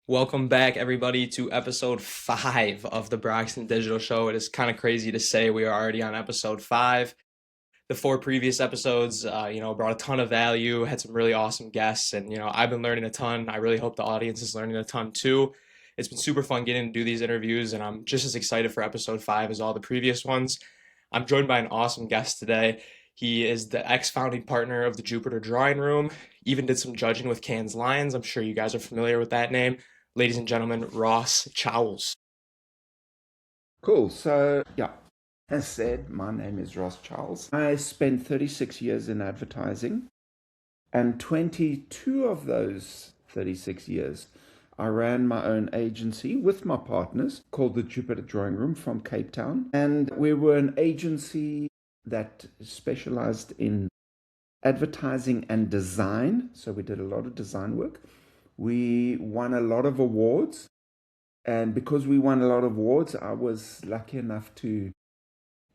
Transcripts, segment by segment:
Welcome back, everybody, to episode 5 of the BroxtenDigital Show. It is kind of crazy to say we are already on episode 5. The 4 previous episodes, brought a ton of value, had some really awesome guests, and, I've been learning a ton. I really hope the audience is learning a ton too. It's been super fun getting to do these interviews, and I'm just as excited for episode 5 as all the previous ones. I'm joined by an awesome guest today. He is the ex-founding partner of the Jupiter Drawing Room, even did some judging with Cannes Lions. I'm sure you guys are familiar with that name. Ladies and gentlemen, Ross Chowles. Cool. So, yeah, as said, my name is Ross Chowles. I spent 36 years in advertising, and 22 of those 36 years, I ran my own agency with my partners called the Jupiter Drawing Room from Cape Town. And we were an agency that specialized in advertising and design. So we did a lot of design work. We won a lot of awards. And because we won a lot of awards, I was lucky enough to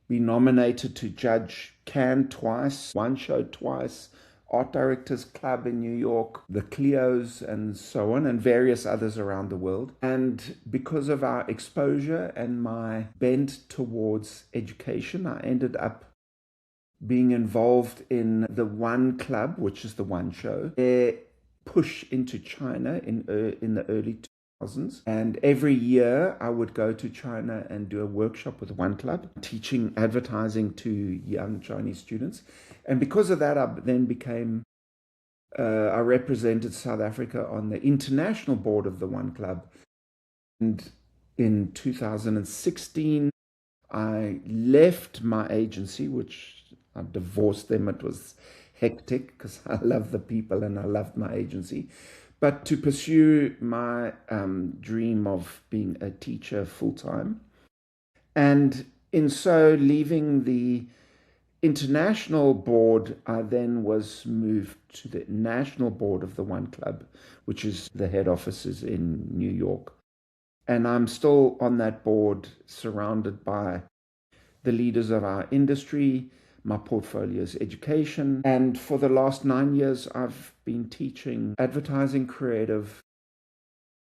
be nominated to judge Cannes twice, one show twice, Art Directors Club in New York, the Clios, and so on, and various others around the world. And because of our exposure and my bent towards education, I ended up being involved in the One Club, which is the One Show, their push into China in the early 2000s. And every year I would go to China and do a workshop with One Club, teaching advertising to young Chinese students. And because of that, I then became, I represented South Africa on the international board of the One Club. And in 2016, I left my agency, which I divorced them. It was hectic because I love the people and I loved my agency. But to pursue my dream of being a teacher full time. And in so leaving the international board, I then was moved to the national board of the One Club, which is the head offices in New York. And I'm still on that board, surrounded by the leaders of our industry. My portfolio is education. And for the last 9 years, I've been teaching advertising creative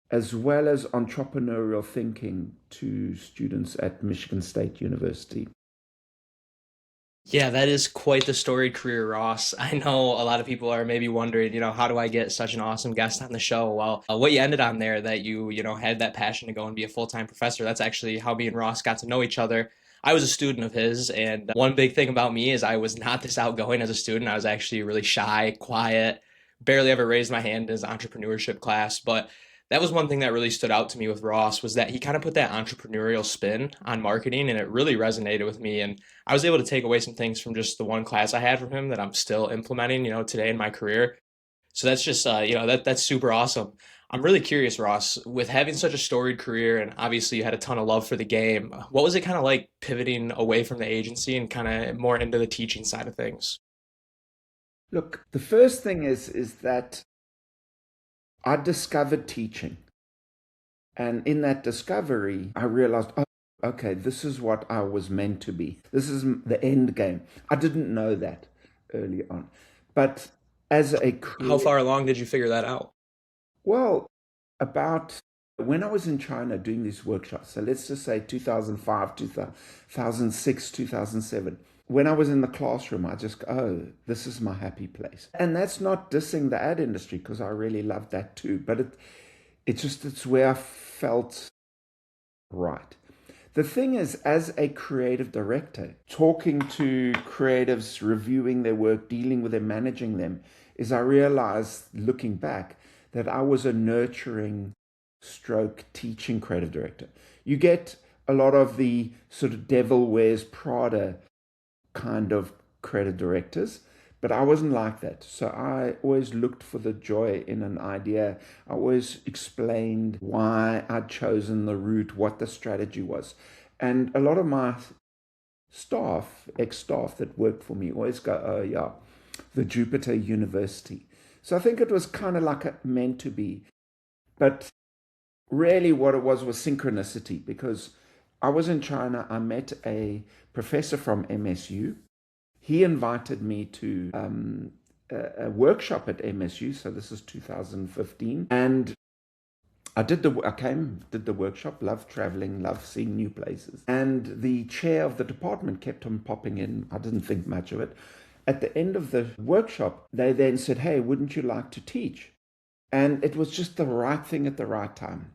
as well as entrepreneurial thinking to students at Michigan State University. Yeah, that is quite the storied career, Ross. I know a lot of people are maybe wondering, how do I get such an awesome guest on the show? Well, what you ended on there, that you had that passion to go and be a full-time professor. That's actually how me and Ross got to know each other. I was a student of his, and one big thing about me is I was not this outgoing as a student. I was actually really shy, quiet, barely ever raised my hand in his entrepreneurship class. But that was one thing that really stood out to me with Ross, was that he kind of put that entrepreneurial spin on marketing, and it really resonated with me. And I was able to take away some things from just the one class I had from him that I'm still implementing, today in my career. So that's just, that's super awesome. I'm really curious, Ross, with having such a storied career, and obviously you had a ton of love for the game. What was it kind of like pivoting away from the agency and kind of more into the teaching side of things? Look, the first thing is that I discovered teaching. And in that discovery, I realized, oh, okay, this is what I was meant to be. This is the end game. I didn't know that early on. But as a How career, far along did you figure that out? well, about when I was in China doing these workshops, so let's just say 2005, 2006, 2007, when I was in the classroom, I just go, oh, this is my happy place. And that's not dissing the ad industry because I really love that too. But it's where I felt right. The thing is, as a creative director, talking to creatives, reviewing their work, dealing with them, managing them, is I realized looking back that I was a nurturing stroke teaching creative director. You get a lot of the sort of devil wears Prada kind of creative directors, but I wasn't like that. So I always looked for the joy in an idea. I always explained why I'd chosen the route, what the strategy was. And a lot of my staff, ex-staff that worked for me, always go, oh, yeah, the Jupiter University. So I think it was kind of like meant to be. But really, what it was synchronicity because I was in China. I met a professor from MSU. He invited me to a workshop at MSU. So this is 2015. And I came, did the workshop, loved traveling, loved seeing new places. And the chair of the department kept on popping in. I didn't think much of it. At the end of the workshop, they then said, "Hey, wouldn't you like to teach?" And it was just the right thing at the right time.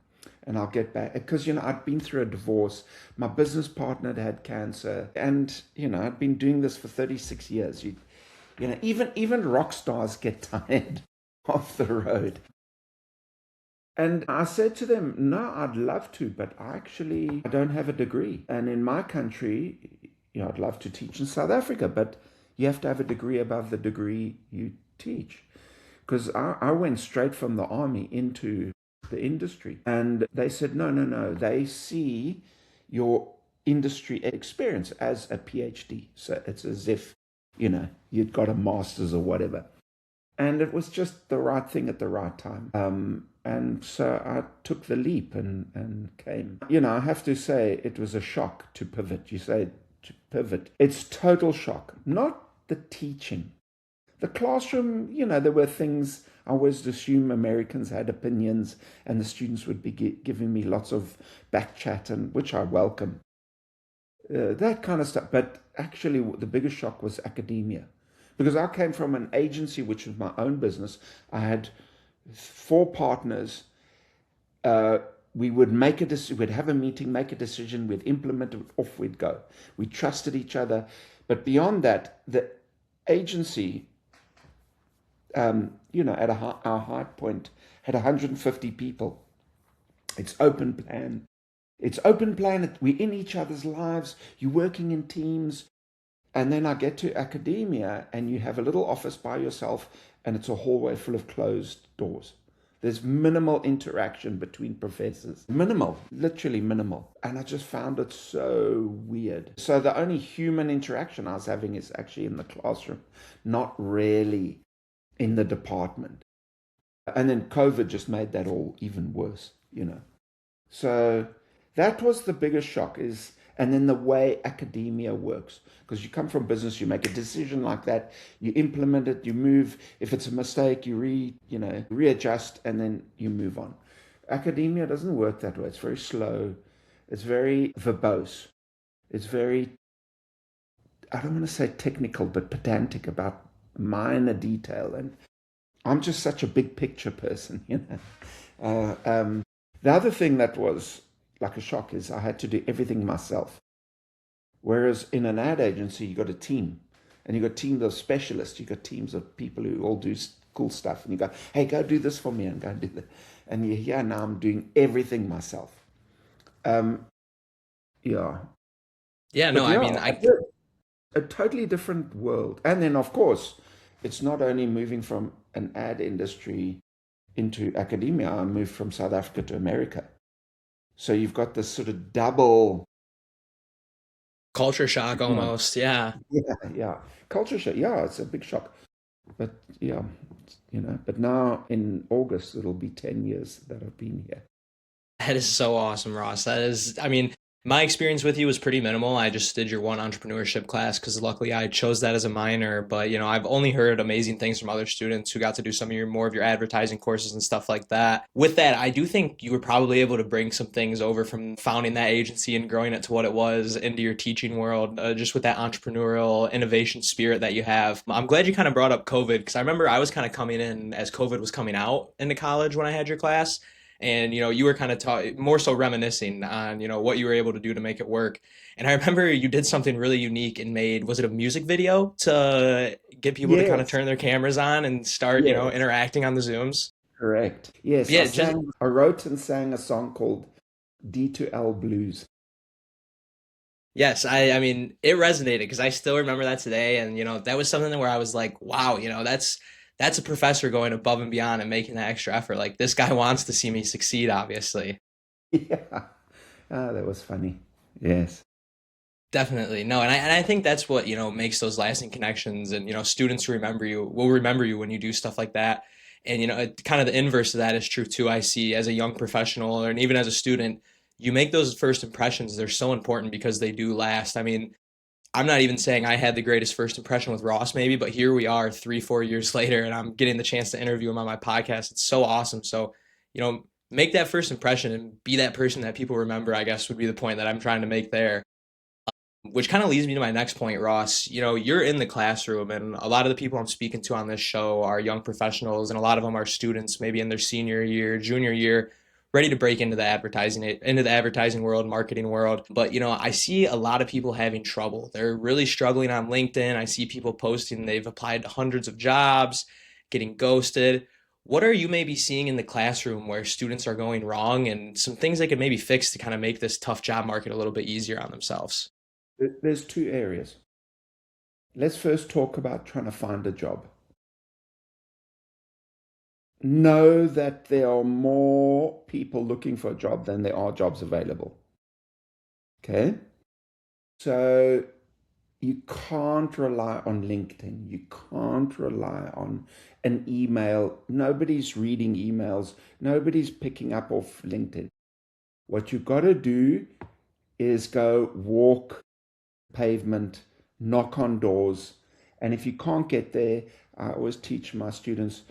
And I'll get back because, I'd been through a divorce. My business partner had cancer. And, I'd been doing this for 36 years. Even rock stars get tired of the road. And I said to them, "No, I'd love to, but I don't have a degree. And in my country, I'd love to teach in South Africa, but you have to have a degree above the degree you teach." Because I went straight from the army into the industry. And they said, "No, no, no. They see your industry experience as a PhD. So it's as if, you'd got a master's or whatever." And it was just the right thing at the right time. And so I took the leap and came. I have to say it was a shock to pivot. You say to pivot. It's total shock. Not the teaching. The classroom, there were things, I always assume Americans had opinions and the students would be giving me lots of back chat, and which I welcome. That kind of stuff. But actually, the biggest shock was academia. Because I came from an agency, which was my own business. I had 4 partners. We would make a decision, we'd have a meeting, make a decision, we'd implement it, off we'd go. We trusted each other. But beyond that, the agency, at our high point, had 150 people. It's open plan. We're in each other's lives. You're working in teams. And then I get to academia and you have a little office by yourself and it's a hallway full of closed doors. There's minimal interaction between professors. Minimal, literally minimal. And I just found it so weird. So the only human interaction I was having is actually in the classroom, not really in the department. And then COVID just made that all even worse. So that was the biggest shock and then the way academia works. Because you come from business, you make a decision like that, you implement it, you move. If it's a mistake, you readjust, and then you move on. Academia doesn't work that way. It's very slow. It's very verbose. It's very, I don't want to say technical, but pedantic about minor detail. And I'm just such a big picture person. The other thing that was like a shock is I had to do everything myself. Whereas in an ad agency, you got a team, and you got teams of specialists. You got teams of people who all do cool stuff, and you go, "Hey, go do this for me," and go do that. And you're here now. I'm doing everything myself. Um, yeah, Yeah, no, but I yeah, mean, I did a totally different world. And then, of course, it's not only moving from an ad industry into academia. I moved from South Africa to America, so you've got this sort of double. culture shock You know, almost. Yeah. yeah, yeah. Culture shock. Yeah, it's a big shock. But yeah, but now in August, it'll be 10 years that I've been here. That is so awesome, Ross. That is, I mean, my experience with you was pretty minimal. I just did your one entrepreneurship class because luckily I chose that as a minor. But I've only heard amazing things from other students who got to do some of your more of your advertising courses and stuff like that. With that, I do think you were probably able to bring some things over from founding that agency and growing it to what it was into your teaching world, just with that entrepreneurial innovation spirit that you have. I'm glad you kind of brought up COVID because I remember I was kind of coming in as COVID was coming out into college when I had your class, and you were kind of more so reminiscing on what you were able to do to make it work. And I remember you did something really unique and made, was it a music video to get people to kind of Yes, turn their cameras on and start yes, interacting on the Zooms? correct. Yes, Yeah, just I wrote and sang a song called D to L Blues. yes, I mean it resonated because I still remember that today. And that was something where I was like, wow, that's a professor going above and beyond and making that extra effort. Like, this guy wants to see me succeed, obviously. Yeah, that was funny. Yes. Definitely. No, and I think that's what, makes those lasting connections, and, students who remember you will remember you when you do stuff like that. And, kind of the inverse of that is true too. I see as a young professional and even as a student, you make those first impressions. They're so important because they do last. I mean, I'm not even saying I had the greatest first impression with Ross maybe, but here we are 3, 4 years later and I'm getting the chance to interview him on my podcast. It's so awesome. So, you know, make that first impression and be that person that people remember, I guess would be the point that I'm trying to make there. Which kind of leads me to my next point, Ross. You know, you're in the classroom, and a lot of the people I'm speaking to on this show are young professionals, and a lot of them are students, maybe in their senior year, junior year, ready to break into the advertising world, marketing world. But you know, I see a lot of people having trouble. They're really struggling on LinkedIn. I see people posting they've applied to hundreds of jobs, getting ghosted. What are you maybe seeing in the classroom where students are going wrong, and some things they could maybe fix to kind of make this tough job market a little bit easier on themselves? There's two areas. Let's first talk about trying to find a job. Know that there are more people looking for a job than there are jobs available. Okay? So you can't rely on LinkedIn. You can't rely on an email. Nobody's reading emails. Nobody's picking up off LinkedIn. What you've got to do is go walk pavement, knock on doors. And if you can't get there, I always teach my students,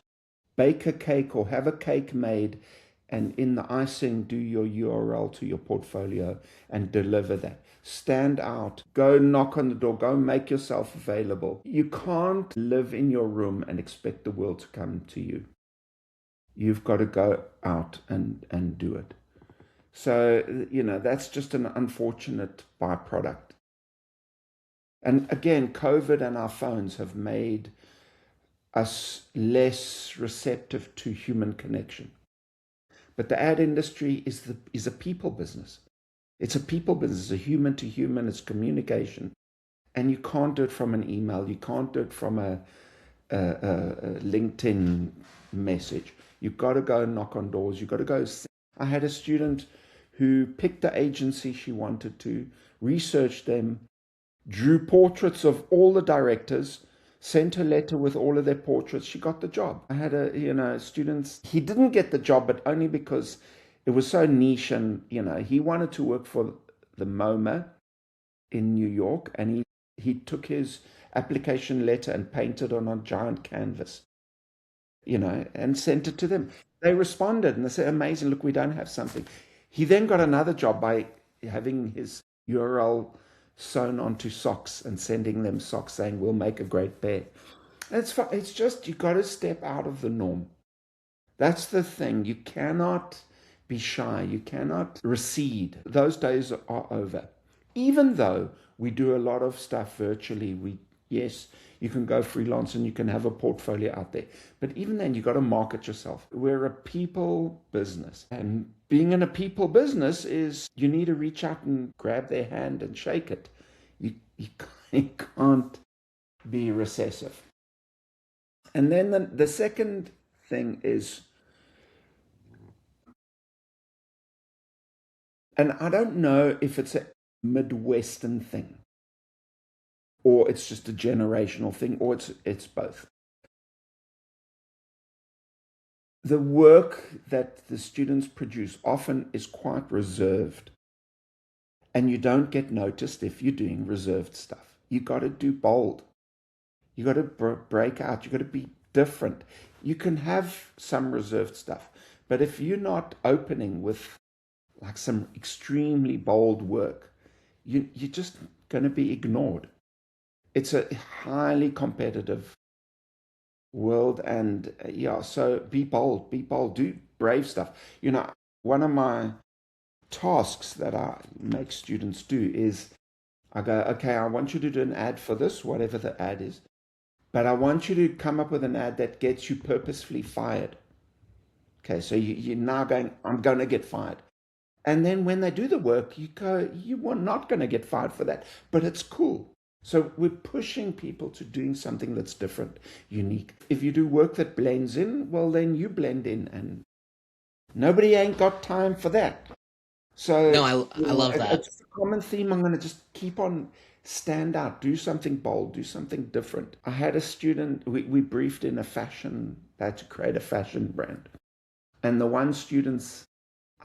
bake a cake or have a cake made, and in the icing, do your URL to your portfolio and deliver that. Stand out, go knock on the door, go make yourself available. You can't live in your room and expect the world to come to you. You've got to go out and do it. So, that's just an unfortunate byproduct. And again, COVID and our phones have made us less receptive to human connection. But the ad industry is a people business. It's a people business, it's a human to human, it's communication. And you can't do it from an email, you can't do it from a LinkedIn message. You've got to go and knock on doors, you've got to go. I had a student who picked the agency she wanted to, researched them, drew portraits of all the directors, sent a letter with all of their portraits. She got the job. I had students. He didn't get the job, but only because it was so niche, and he wanted to work for the MoMA in New York, and he took his application letter and painted on a giant canvas, and sent it to them. They responded and they said, "Amazing! Look, we don't have something." He then got another job by having his URL sewn onto socks and sending them socks saying, "We'll make a great pair." It's just, you got to step out of the norm. That's the thing. You cannot be shy. You cannot recede. Those days are over. Even though we do a lot of stuff virtually, yes, you can go freelance and you can have a portfolio out there. But even then, you got to market yourself. We're a people business. And being in a people business is you need to reach out and grab their hand and shake it. You can't be recessive. And then the second thing is, and I don't know if it's a Midwestern thing or it's just a generational thing or it's both. The work that the students produce often is quite reserved, and you don't get noticed if you're doing reserved stuff. You got to do bold. You got to break out. You got to be different. You can have some reserved stuff, but if you're not opening with like some extremely bold work, you're just going to be ignored. It's a highly competitive world, and yeah, so be bold, do brave stuff. One of my tasks that I make students do is I go, okay, I want you to do an ad for this, whatever the ad is, but I want you to come up with an ad that gets you purposefully fired. Okay, so you're now going, I'm going to get fired. And then when they do the work, you go, you are not going to get fired for that, but it's cool. So we're pushing people to doing something that's different, unique. If you do work that blends in, well, then you blend in, and nobody ain't got time for that. So, No, I love that. it's a common theme. I'm going to just keep on stand out, do something bold, do something different. I had a student, we briefed in a fashion, they had to create a fashion brand. And the one student's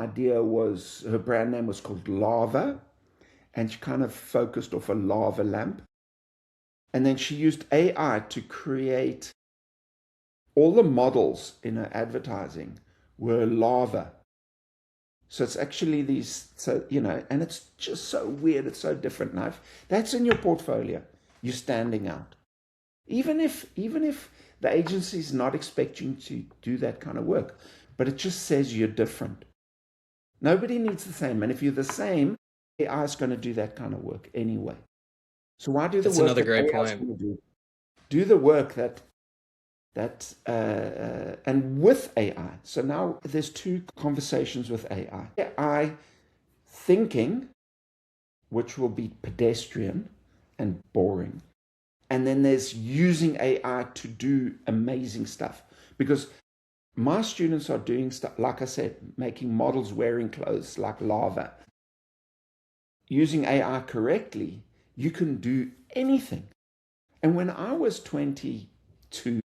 idea was, her brand name was called Lava, and she kind of focused off a lava lamp. And then she used AI to create all the models in her advertising were lava. So it's actually these, so, and it's just so weird. It's so different. Now, if that's in your portfolio, you're standing out. Even if the agency is not expecting you to do that kind of work, but it just says you're different. Nobody needs the same. And if you're the same, AI is going to do that kind of work anyway. So why do the That's work another that great AI is point. going to do? Do the work and with AI. So now there's two conversations with AI. AI thinking, which will be pedestrian and boring. And then there's using AI to do amazing stuff. Because my students are doing stuff, like I said, making models wearing clothes like lava. Using AI correctly, you can do anything. And when I was 22,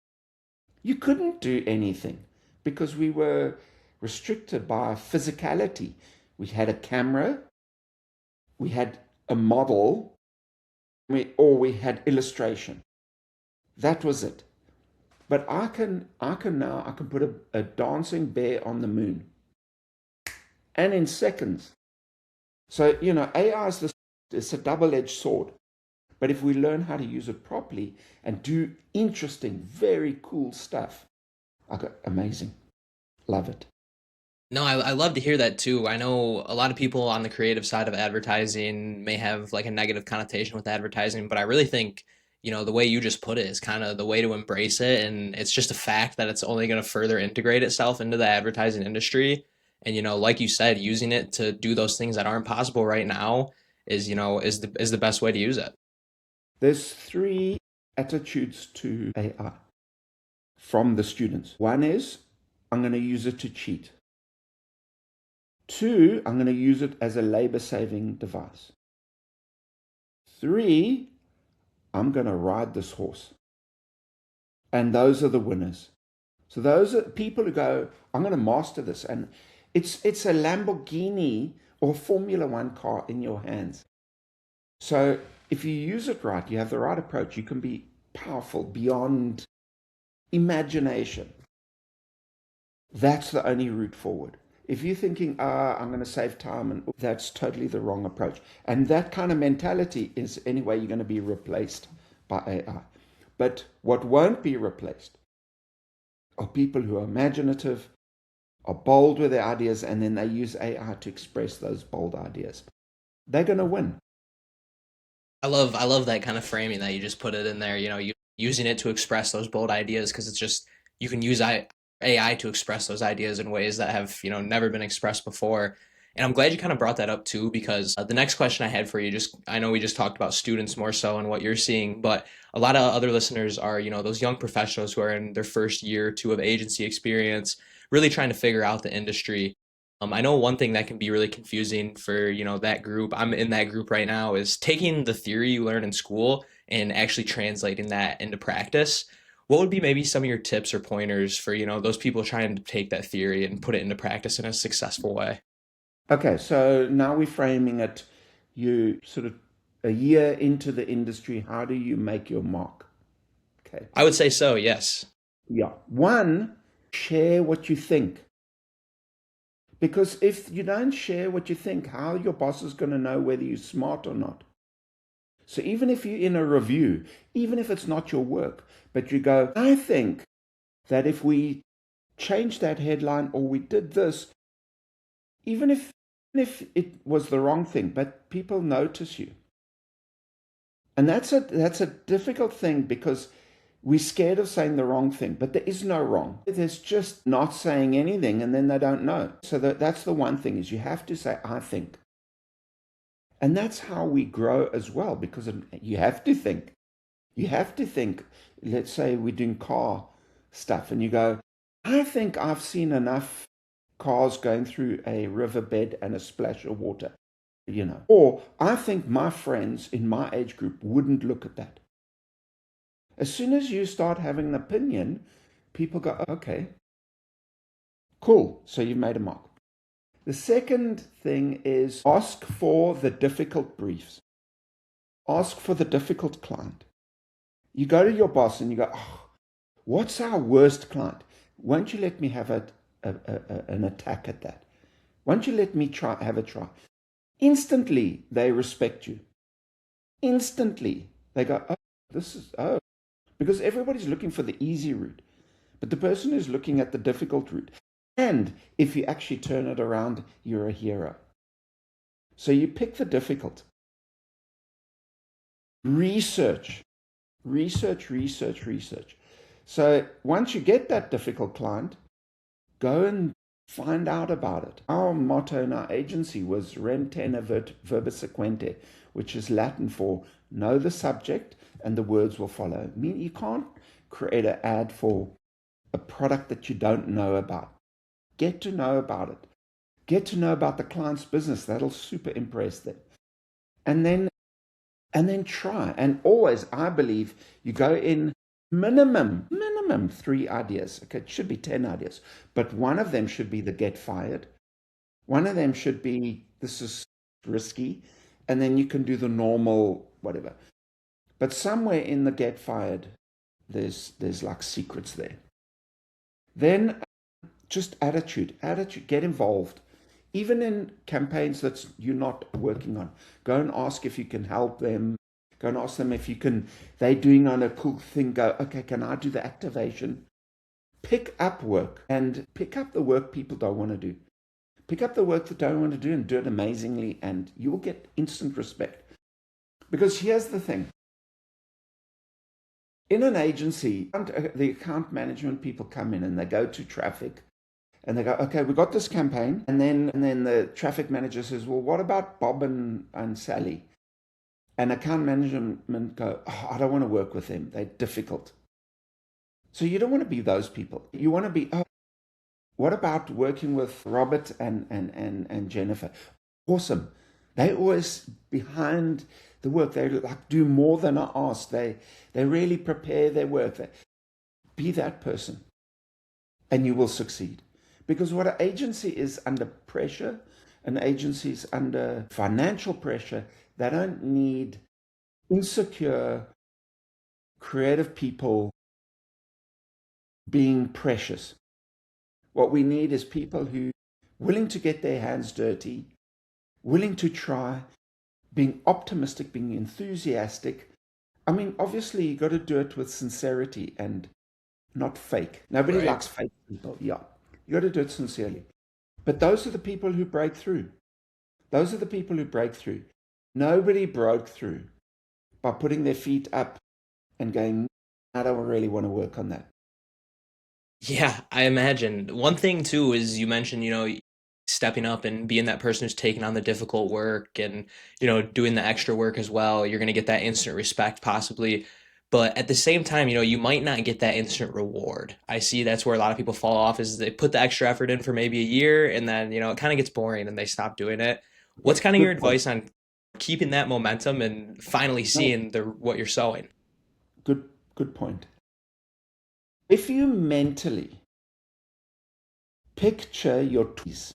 you couldn't do anything because we were restricted by physicality. We had a camera, we had a model, or we had illustration. That was it. But I can put a dancing bear on the moon, and in seconds. So AI is it's a double-edged sword. But if we learn how to use it properly and do interesting, very cool stuff, amazing, love it. No, I love to hear that too. I know a lot of people on the creative side of advertising may have like a negative connotation with advertising, but I really think, the way you just put it is kind of the way to embrace it. And it's just a fact that it's only going to further integrate itself into the advertising industry. And, like you said, using it to do those things that aren't possible right now is the best way to use it. There's three attitudes to AI from the students. One is, I'm going to use it to cheat. Two, I'm going to use it as a labor-saving device. Three, I'm going to ride this horse. And those are the winners. So those are people who go, I'm going to master this. And it's a Lamborghini or Formula One car in your hands. So if you use it right, you have the right approach, you can be powerful beyond imagination. That's the only route forward. If you're thinking, I'm going to save time, and that's totally the wrong approach. And that kind of mentality is anyway, you're going to be replaced by AI. But what won't be replaced are people who are imaginative, are bold with their ideas, and then they use AI to express those bold ideas. They're going to win. I love that kind of framing that you just put it in there, you using it to express those bold ideas because it's just you can use AI to express those ideas in ways that have, never been expressed before. And I'm glad you kind of brought that up too because the next question I had for you just I know we just talked about students more so and what you're seeing, but a lot of other listeners are, those young professionals who are in their first year or two of agency experience, really trying to figure out the industry. I know one thing that can be really confusing for, that group. I'm in that group right now is taking the theory you learn in school and actually translating that into practice. What would be maybe some of your tips or pointers for, those people trying to take that theory and put it into practice in a successful way? Okay, so now we're framing it. You sort of a year into the industry, how do you make your mark? Okay. I would say so, yes. Yeah. One, share what you think. Because if you don't share what you think, how your boss is going to know whether you're smart or not? So even if you're in a review, even if it's not your work, but you go, I think that if we changed that headline or we did this, even if it was the wrong thing, but people notice you. And that's a difficult thing because we're scared of saying the wrong thing, but there is no wrong. There's just not saying anything and then they don't know. So that's the one thing is you have to say, I think. And that's how we grow as well because you have to think. You have to think, let's say we're doing car stuff and you go, I think I've seen enough cars going through a riverbed and a splash of water, Or I think my friends in my age group wouldn't look at that. As soon as you start having an opinion, people go, okay, cool. So you've made a mark. The second thing is ask for the difficult briefs. Ask for the difficult client. You go to your boss and you go, oh, what's our worst client? Won't you let me have an attack at that? Why don't you let me have a try? Instantly, they respect you. Instantly, they go, oh, because everybody's looking for the easy route. But the person who's looking at the difficult route. And if you actually turn it around, you're a hero. So you pick the difficult. Research, research, research, research. So once you get that difficult client, go and find out about it. Our motto in our agency was rem tene verba sequente, which is Latin for know the subject and the words will follow. I mean, you can't create an ad for a product that you don't know about. Get to know about it. Get to know about the client's business. That'll super impress them. And then try. And always, I believe, you go in minimum 3 ideas. Okay, it should be 10 ideas. But one of them should be the get fired. One of them should be this is risky. And then you can do the normal whatever. But somewhere in the get fired, there's like secrets there. Then just attitude, get involved. Even in campaigns that you're not working on, go and ask if you can help them. Go and ask them if you can, they're doing on a cool thing, go, okay, can I do the activation? Pick up work and pick up the work people don't want to do. Pick up the work that don't want to do and do it amazingly, and you will get instant respect. Because here's the thing. In an agency, the account management people come in and they go to traffic and they go, okay, we got this campaign. And then the traffic manager says, well, what about Bob and Sally? And account management go, oh, I don't want to work with them. They're difficult. So you don't want to be those people. You want to be, oh, what about working with Robert and Jennifer? Awesome. They always behind the work. They like do more than I ask. They really prepare their work. Be that person and you will succeed. Because what an agency is under pressure, an agency is under financial pressure. They don't need insecure, creative people being precious. What we need is people who are willing to get their hands dirty, willing to try, being optimistic, being enthusiastic. I mean, obviously, you got to do it with sincerity and not fake. Nobody Right. likes fake people. Yeah, you got to do it sincerely. But those are the people who break through. Those are the people who break through. Nobody broke through by putting their feet up and going, I don't really want to work on that. Yeah, I imagine. One thing too is you mentioned, stepping up and being that person who's taking on the difficult work and, doing the extra work as well. You're going to get that instant respect possibly. But at the same time, you might not get that instant reward. I see that's where a lot of people fall off is they put the extra effort in for maybe a year and then, it kind of gets boring and they stop doing it. Yeah, What's kind of your good point. advice on keeping that momentum and finally No, seeing what you're sowing? good point. If you mentally picture your 20s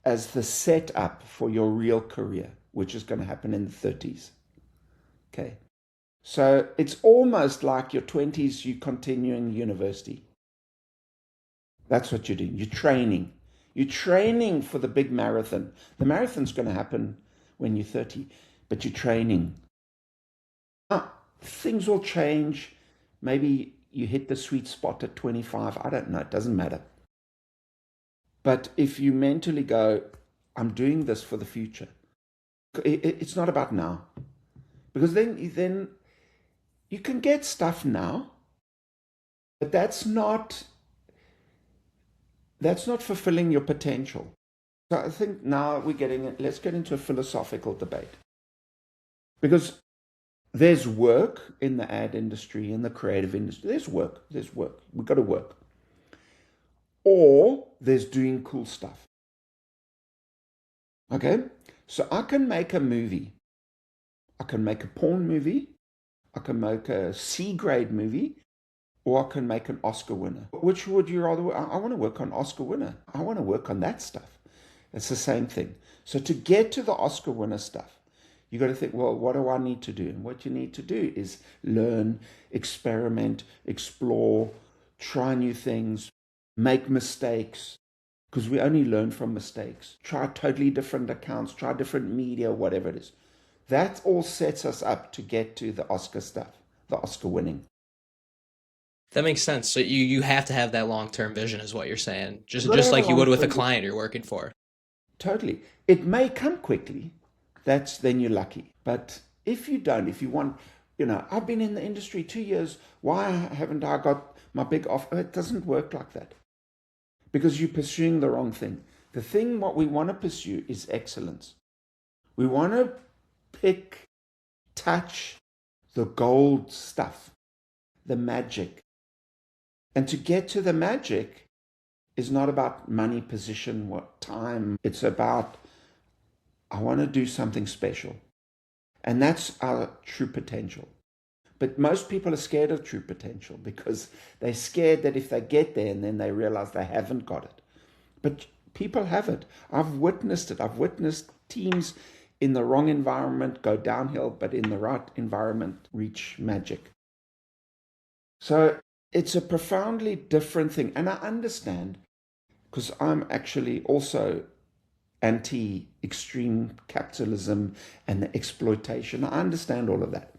as the setup for your real career, which is going to happen in the 30s, okay? So it's almost like your 20s, you continuing university. That's what you're doing. You're training. You're training for the big marathon. The marathon's going to happen when you're 30, but you're training. Things will change. Maybe you hit the sweet spot at 25. I don't know. It doesn't matter. But if you mentally go, I'm doing this for the future, it's not about now. Because then you can get stuff now, but that's not fulfilling your potential. So I think now let's get into a philosophical debate. Because there's work in the ad industry, in the creative industry. There's work. We've got to work. Or there's doing cool stuff. Okay? So I can make a movie. I can make a porn movie. I can make a C-grade movie. Or I can make an Oscar winner. Which would you rather? I want to work on Oscar winner. I want to work on that stuff. It's the same thing. So to get to the Oscar winner stuff, you got to think, well, what do I need to do? And what you need to do is learn, experiment, explore, try new things, make mistakes, because we only learn from mistakes. Try totally different accounts, try different media, whatever it is. That all sets us up to get to the Oscar stuff, the Oscar winning. That makes sense. So you have to have that long-term vision is what you're saying. You've got to Just have a like you would long with a term vision. client you're working for. Totally. It may come quickly. That's then you're lucky. But if you don't, if you want, I've been in the industry 2 years. Why haven't I got my big offer? It doesn't work like that because you're pursuing the wrong thing. The thing what we want to pursue is excellence. We want to pick, touch the gold stuff, the magic. And to get to the magic is not about money, position, what time. It's about, I want to do something special. And that's our true potential. But most people are scared of true potential because they're scared that if they get there and then they realize they haven't got it. But people have it. I've witnessed it. I've witnessed teams in the wrong environment go downhill, but in the right environment reach magic. So it's a profoundly different thing. And I understand because I'm actually also anti extreme capitalism and the exploitation. I understand all of that.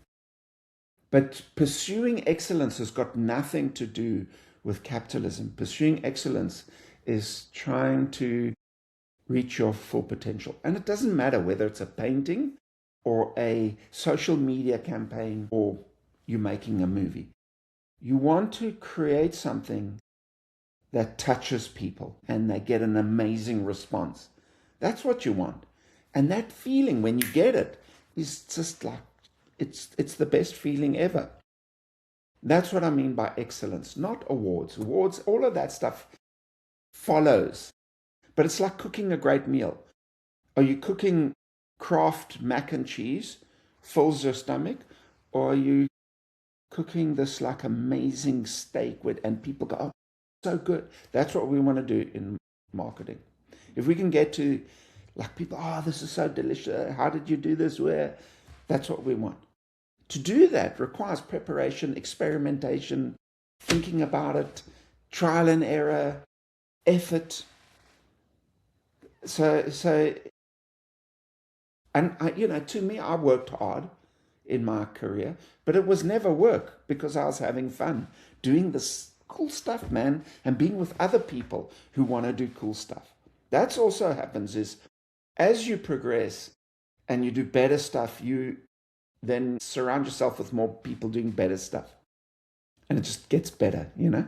But pursuing excellence has got nothing to do with capitalism. Pursuing excellence is trying to reach your full potential. And it doesn't matter whether it's a painting or a social media campaign or you're making a movie. You want to create something that touches people and they get an amazing response. That's what you want. And that feeling when you get it is just like it's the best feeling ever. That's what I mean by excellence, not awards. Awards, all of that stuff follows. But it's like cooking a great meal. Are you cooking Kraft mac and cheese, fills your stomach, or are you cooking this like amazing steak with and people go, oh, so good. That's what we want to do in marketing. If we can get to like people, oh, this is so delicious. How did you do this? Where? That's what we want. To do that requires preparation, experimentation, thinking about it, trial and error, effort. So, and to me, I worked hard in my career, but it was never work because I was having fun doing this cool stuff, man, and being with other people who want to do cool stuff. That's also happens is as you progress and you do better stuff, you then surround yourself with more people doing better stuff. And it just gets better, And Yeah,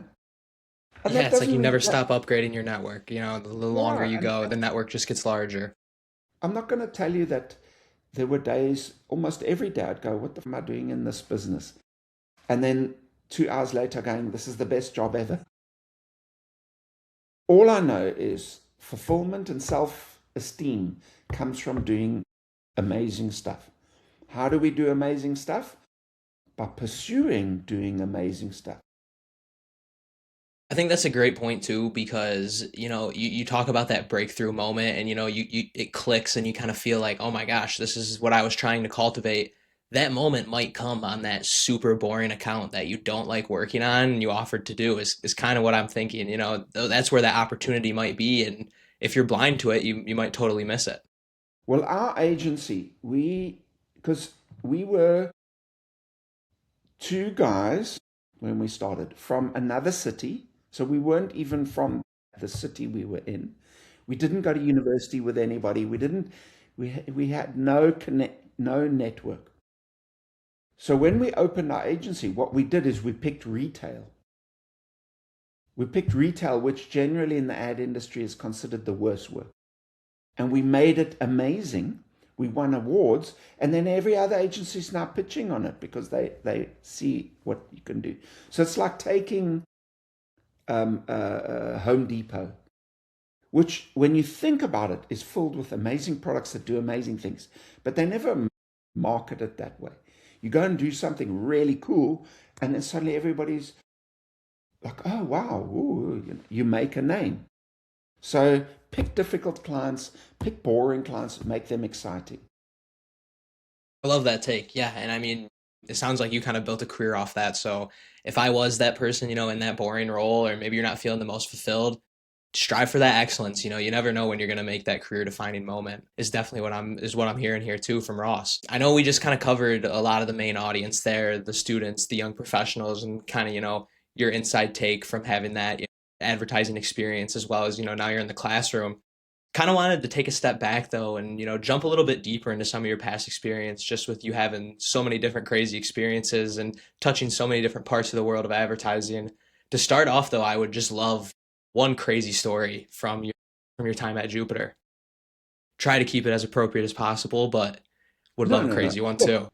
that it's like doesn't you mean, never yeah, stop upgrading your network. The longer yeah. you And go, the network just gets larger. I'm not going to tell you that there were days, almost every day, I'd go, what the f am I doing in this business? And then 2 hours later, going, this is the best job ever. All I know is fulfillment and self esteem comes from doing amazing stuff. How do we do amazing stuff? By pursuing doing amazing stuff. I think that's a great point too, because you talk about that breakthrough moment, and you it clicks, and you kind of feel like, oh my gosh, this is what I was trying to cultivate. That moment might come on that super boring account that you don't like working on, and you offered to do is kind of what I'm thinking. That's where that opportunity might be, and if you're blind to it, you might totally miss it. Well, our agency, because we were two guys when we started from another city. So we weren't even from the city we were in. We didn't go to university with anybody. We had no network. So when we opened our agency, what we did is we picked retail. We picked retail, which generally in the ad industry is considered the worst work. And we made it amazing. We won awards, and then every other agency is now pitching on it because they see what you can do. So it's like taking Home Depot, which, when you think about it, is filled with amazing products that do amazing things, but they never market it that way. You go and do something really cool, and then suddenly everybody's like, oh, wow, ooh, you make a name. So pick difficult clients, pick boring clients, make them exciting. I love that take. Yeah, and I mean, it sounds like you kind of built a career off that. So if I was that person, in that boring role, or maybe you're not feeling the most fulfilled, strive for that excellence. You never know when you're going to make that career defining moment is definitely what I'm hearing here too from Ross. I know we just kind of covered a lot of the main audience there, the students, the young professionals, and kind of, your inside take from having that advertising experience as well as, now you're in the classroom. Kind of wanted to take a step back though and, jump a little bit deeper into some of your past experience just with you having so many different crazy experiences and touching so many different parts of the world of advertising. To start off though, I would just love one crazy story from your time at Jupiter. Try to keep it as appropriate as possible, but would No, love a no, no. crazy one Look, too.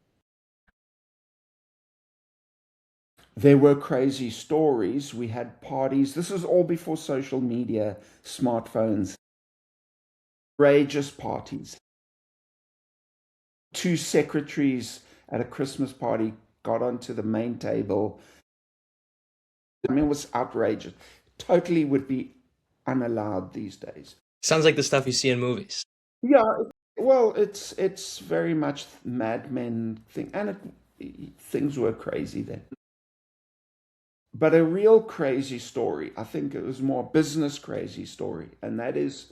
there were crazy stories. We had parties. This was all before social media, smartphones, outrageous parties. Two secretaries at a Christmas party got onto the main table. I mean, it was outrageous. Totally would be unallowed these days. Sounds like the stuff you see in movies. Yeah, well, it's very much Mad Men thing, and things were crazy then. But a real crazy story, I think it was more business crazy story, and that is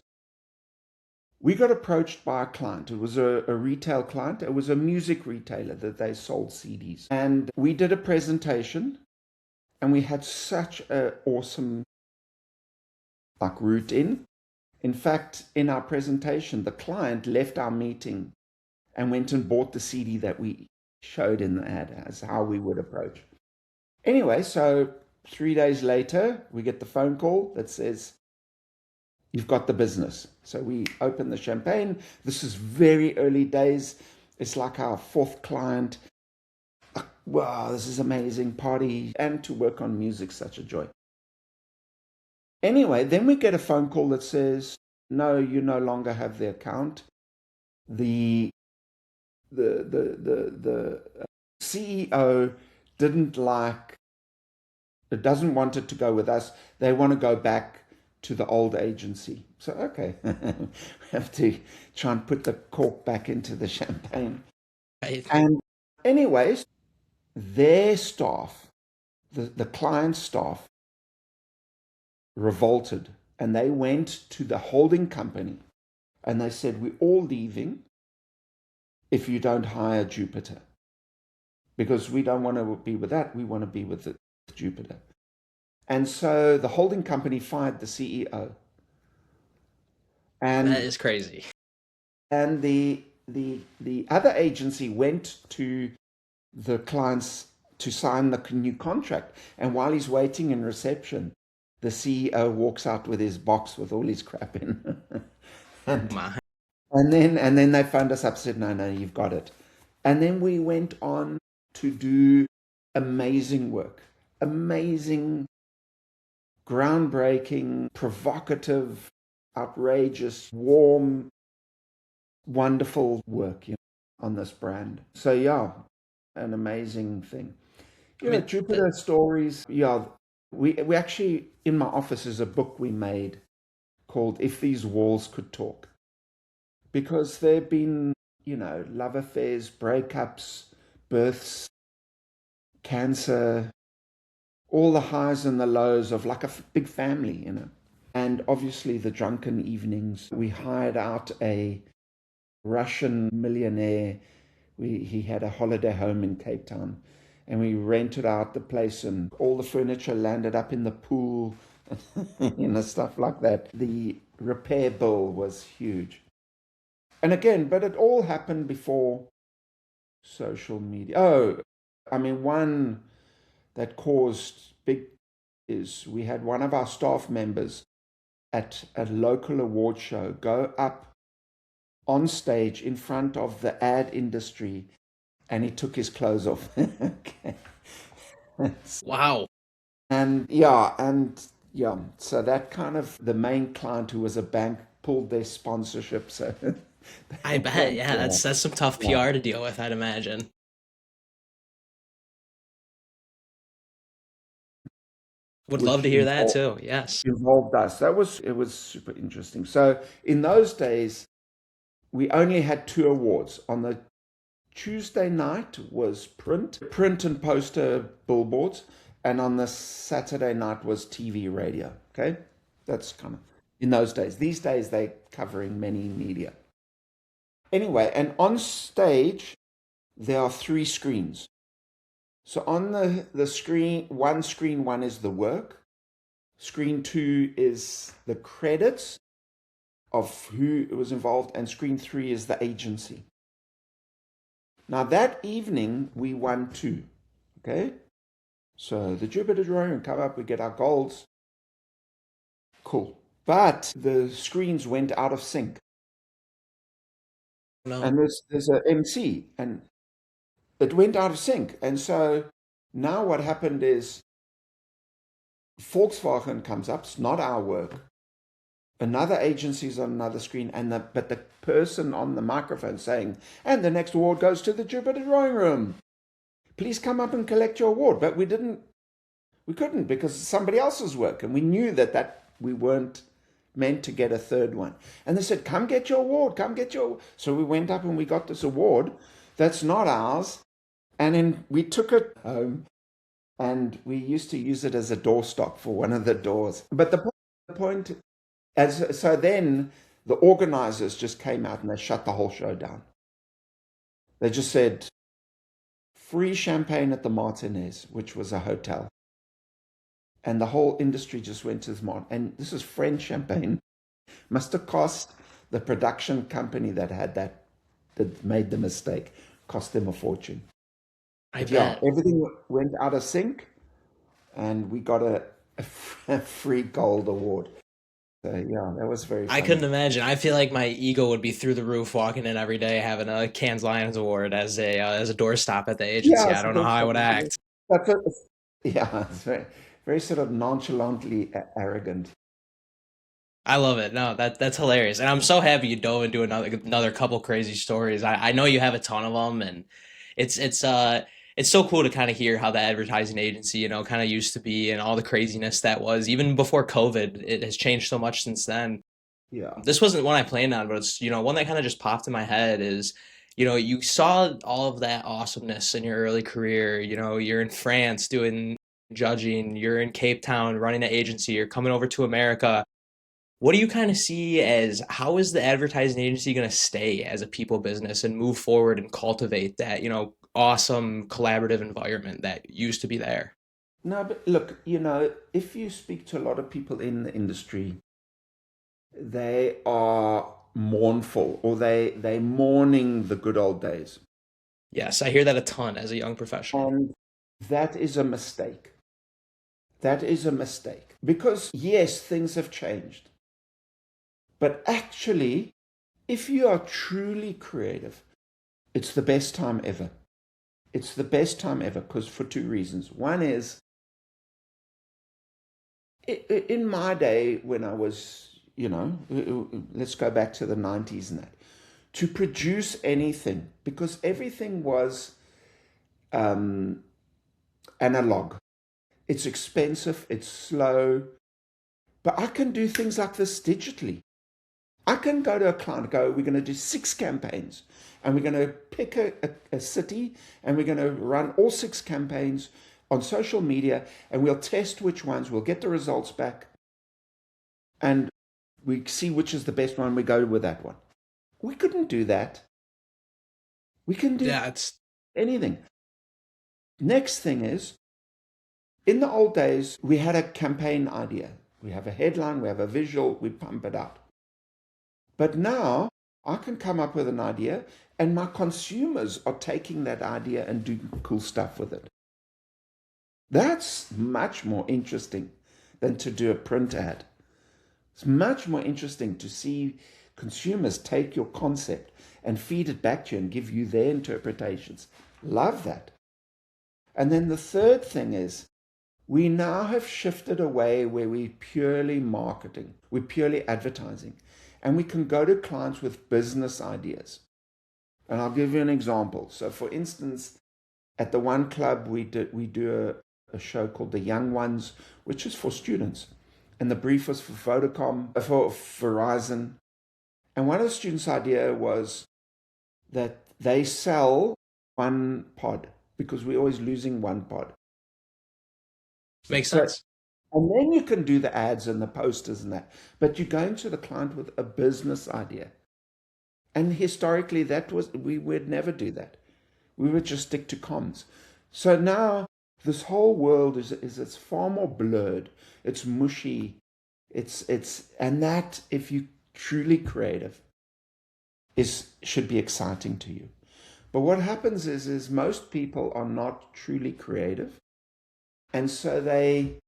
we got approached by a client. It was a retail client. It was a music retailer that they sold CDs, and we did a presentation, and we had such an awesome like route in. In fact, in our presentation, the client left our meeting and went and bought the CD that we showed in the ad as how we would approach. Anyway, so 3 days later, we get the phone call that says, you've got the business. So we open the champagne. This is very early days. It's like our fourth client. Wow, this is amazing party. And to work on music, such a joy. Anyway, then we get a phone call that says, no, you no longer have the account. The the CEO didn't like it, doesn't want it to go with us. They want to go back to the old agency. So okay, we have to try and put the cork back into the champagne. Right? And anyways, their staff, the client staff, revolted, and they went to the holding company and they said, we're all leaving if you don't hire Jupiter, because we don't want to be with that. We want to be with the Jupiter. And so the holding company fired the CEO, That and is crazy. the other agency went to the clients to sign the new contract. And while he's waiting in reception, the CEO walks out with his box with all his crap in, and My. and then they phoned us up and said, no, no, you've got it. And then we went on to do amazing work, amazing, groundbreaking, provocative, outrageous, warm, wonderful work, on this brand. So yeah, an amazing thing. I mean, Jupiter stories. Yeah, we actually in my office is a book we made called "If These Walls Could Talk," because there've been love affairs, breakups, births, cancer, all the highs and the lows of like a big family. And obviously the drunken evenings. We hired out a Russian millionaire. He had a holiday home in Cape Town, and we rented out the place, and all the furniture landed up in the pool, stuff like that. The repair bill was huge. And again, but it all happened before social media. Oh, I mean, one that caused big is we had one of our staff members at a local award show go up on stage in front of the ad industry, and he took his clothes off. Okay. wow. And so that kind of the main client, who was a bank, pulled their sponsorship. So I bet. Yeah, that's some tough yeah, PR to deal with, I'd imagine. Would love to which hear that too. Yes. involved us. It was super interesting. So in those days, we only had two awards. On the Tuesday night was print and poster billboards, and on the Saturday night was TV radio. Okay, that's kind of in those days. These days, they're covering many media. Anyway, and on stage, there are three screens. So on the screen one is the work. Screen two is the credits of who was involved, and screen three is the agency. Now that evening we won two. Okay, so the Jupiter drawing come up, we get our golds. Cool. But the screens went out of sync. No. And there's a MC, and it went out of sync. And so now what happened is Volkswagen comes up, it's not our work. Another agency's on another screen, but the person on the microphone saying, and the next award goes to the Jupiter Drawing Room. Please come up and collect your award. But we couldn't because it's somebody else's work, and we knew that we weren't meant to get a third one. And they said, come get your award, come get your. So we went up and we got this award that's not ours, and then we took it home, and we used to use it as a doorstop for one of the doors. But the point so then the organizers just came out and they shut the whole show down. They just said, free champagne at the Martinez, which was a hotel. And the whole industry just went to this Martin. And this is French champagne. Must have cost the production company that made the mistake, cost them a fortune. I But yeah, bet. everything went out of sync, and we got a free gold award. So yeah, that was very I funny. couldn't imagine. I feel like my ego would be through the roof walking in every day having a Cannes Lions award as a doorstop at the Yeah, agency. I it's a don't know good how I would thing. act. That's it. Yeah, it's very sort of nonchalantly arrogant. I love it. No, that's hilarious, and I'm so happy you dove into another couple crazy stories. I know you have a ton of them, and it's it's uh it's so cool to kind of hear how the advertising agency kind of used to be and all the craziness that was even before COVID. It has changed so much since then. Yeah. This wasn't one I planned on, but it's one that kind of just popped in my head is you saw all of that awesomeness in your early career. You're in France doing judging, you're in Cape Town running an agency, you're coming over to America. What do you kind of see as how is the advertising agency going to stay as a people business and move forward and cultivate that, awesome collaborative environment that used to be there? No, but look, if you speak to a lot of people in the industry, they are mournful, or they mourning the good old days. Yes, I hear that a ton as a young professional. And that is a mistake. That is a mistake. Because yes, things have changed. But actually, if you are truly creative, it's the best time ever. It's the best time ever because for two reasons. One is, in my day when I was, let's go back to the 90s and that, to produce anything, because everything was analog. It's expensive, it's slow, but I can do things like this digitally. I can go to a client and go, we're going to do 6 campaigns, and we're going to pick a city, and we're going to run all 6 campaigns on social media, and we'll test which ones, we'll get the results back, and we see which is the best one, we go with that one. We couldn't do that. We can do Yeah, it's anything. Next thing is, in the old days, we had a campaign idea. We have a headline, we have a visual, we pump it out. But now I can come up with an idea, and my consumers are taking that idea and doing cool stuff with it. That's much more interesting than to do a print ad. It's much more interesting to see consumers take your concept and feed it back to you and give you their interpretations. Love that. And then the third thing is, we now have shifted away where we're purely marketing, we're purely advertising, and we can go to clients with business ideas. And I'll give you an example. So for instance, at the one club, we do a show called The Young Ones, which is for students. And the brief was for Vodacom, for Verizon. And one of the students' idea was that they sell one pod because we're always losing one pod. makes So, sense. And then you can do the ads and the posters and that. But you're going to the client with a business idea. And historically, we would never do that. We would just stick to comms. So now this whole world is it's far more blurred. It's mushy. And that, if you truly creative, is should be exciting to you. But what happens is most people are not truly creative, and so they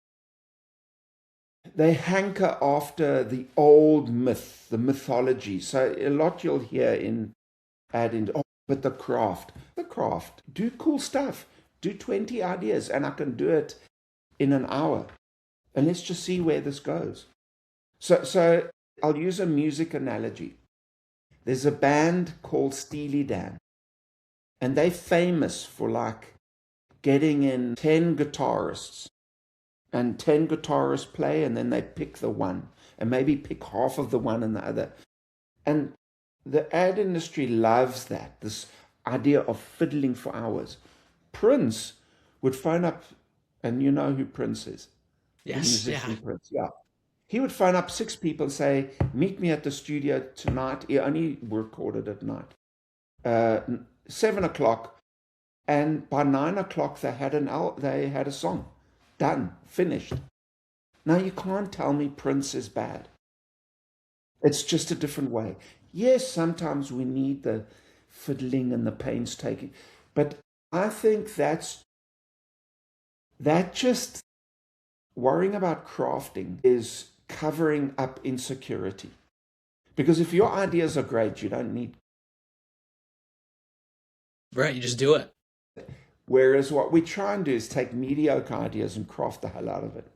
hanker after the old myth, the mythology. So a lot you'll hear oh, but the craft, do cool stuff, do 20 ideas, and I can do it in an hour. And let's just see where this goes. So I'll use a music analogy. There's a band called Steely Dan, and they're famous for like getting in 10 guitarists, and 10 guitarists play, and then they pick the one, and maybe pick half of the one and the other. And the ad industry loves that, this idea of fiddling for hours. Prince would phone up, and you know who Prince is, the Yes, yeah. musician Prince, yeah. He would phone up 6 people and say, meet me at the studio tonight. He only recorded at night. 7 o'clock, and by 9 o'clock they had a song done, finished. Now you can't tell me Prince is bad. It's just a different way. Yes, sometimes we need the fiddling and the painstaking, but I think that just worrying about crafting is covering up insecurity. Because if your ideas are great, you don't need. Right, you just do it. Whereas what we try and do is take mediocre ideas and craft the hell out of it.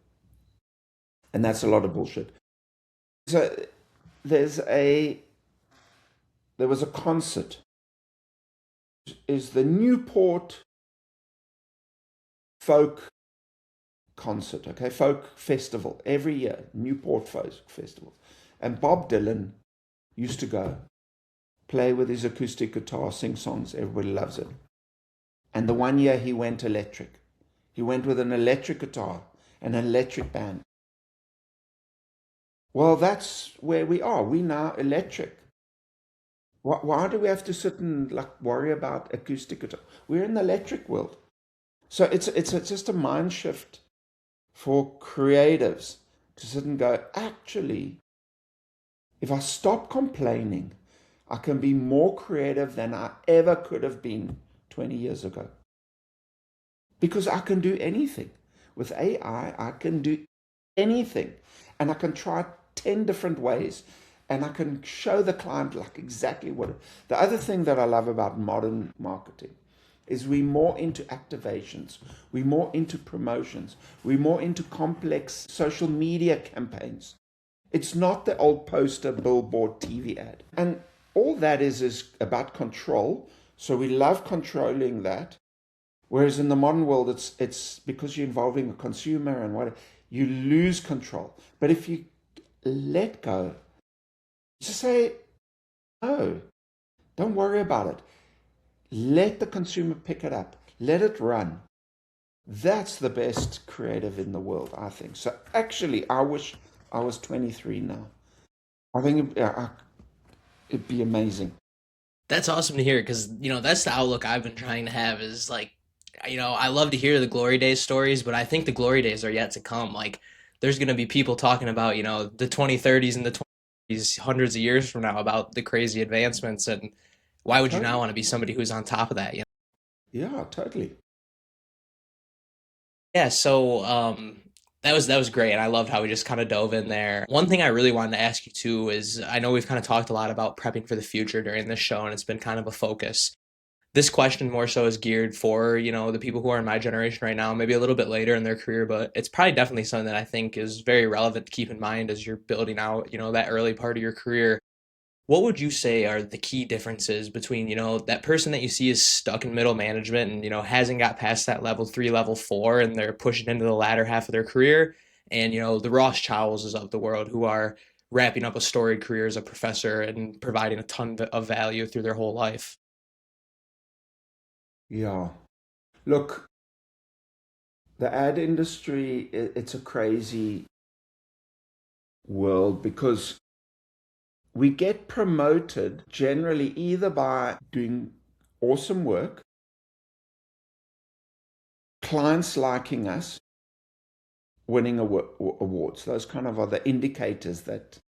And that's a lot of bullshit. So there's a there was a concert, is the Newport folk concert, okay, folk festival every year, Newport Folk Festival. And Bob Dylan used to go play with his acoustic guitar, sing songs, everybody loves it. And the one year he went electric. He went with an electric guitar, an electric band. Well, that's where we are. We now electric. Why do we have to sit and like worry about acoustic guitar? We're in the electric world. So it's just a mind shift for creatives to sit and go, actually, if I stop complaining, I can be more creative than I ever could have been 20 years ago. Because I can do anything. With AI, I can do anything. And I can try 10 different ways. And I can show the client like exactly what. The other thing that I love about modern marketing is we're more into activations. We're more into promotions. We're more into complex social media campaigns. It's not the old poster, billboard, TV ad. And all that is about control. So we love controlling that. Whereas in the modern world, it's because you're involving a consumer and what you lose control. But if you let go, just say, no, don't worry about it. Let the consumer pick it up. Let it run. That's the best creative in the world, I think. So actually, I wish I was 23 now. I think it'd be amazing. That's awesome to hear because, that's the outlook I've been trying to have is like, I love to hear the glory days stories, but I think the glory days are yet to come. Like, there's going to be people talking about, the 2030s and the 20s hundreds of years from now about the crazy advancements. And why would you not Totally. want to be somebody who's on top of that? Yeah, totally. Yeah, so that was great, and I loved how we just kind of dove in there. One thing I really wanted to ask you too is I know we've kind of talked a lot about prepping for the future during this show, and it's been kind of a focus. This question more so is geared for, the people who are in my generation right now, maybe a little bit later in their career, but it's probably definitely something that I think is very relevant to keep in mind as you're building out, that early part of your career. What would you say are the key differences between, that person that you see is stuck in middle management and, hasn't got past that level 3, level 4, and they're pushing into the latter half of their career, and, the Ross Chowleses of the world who are wrapping up a storied career as a professor and providing a ton of value through their whole life? Yeah. Look, The ad industry, it's a crazy world because we get promoted generally either by doing awesome work, clients liking us, winning awards. Those kind of are the indicators that.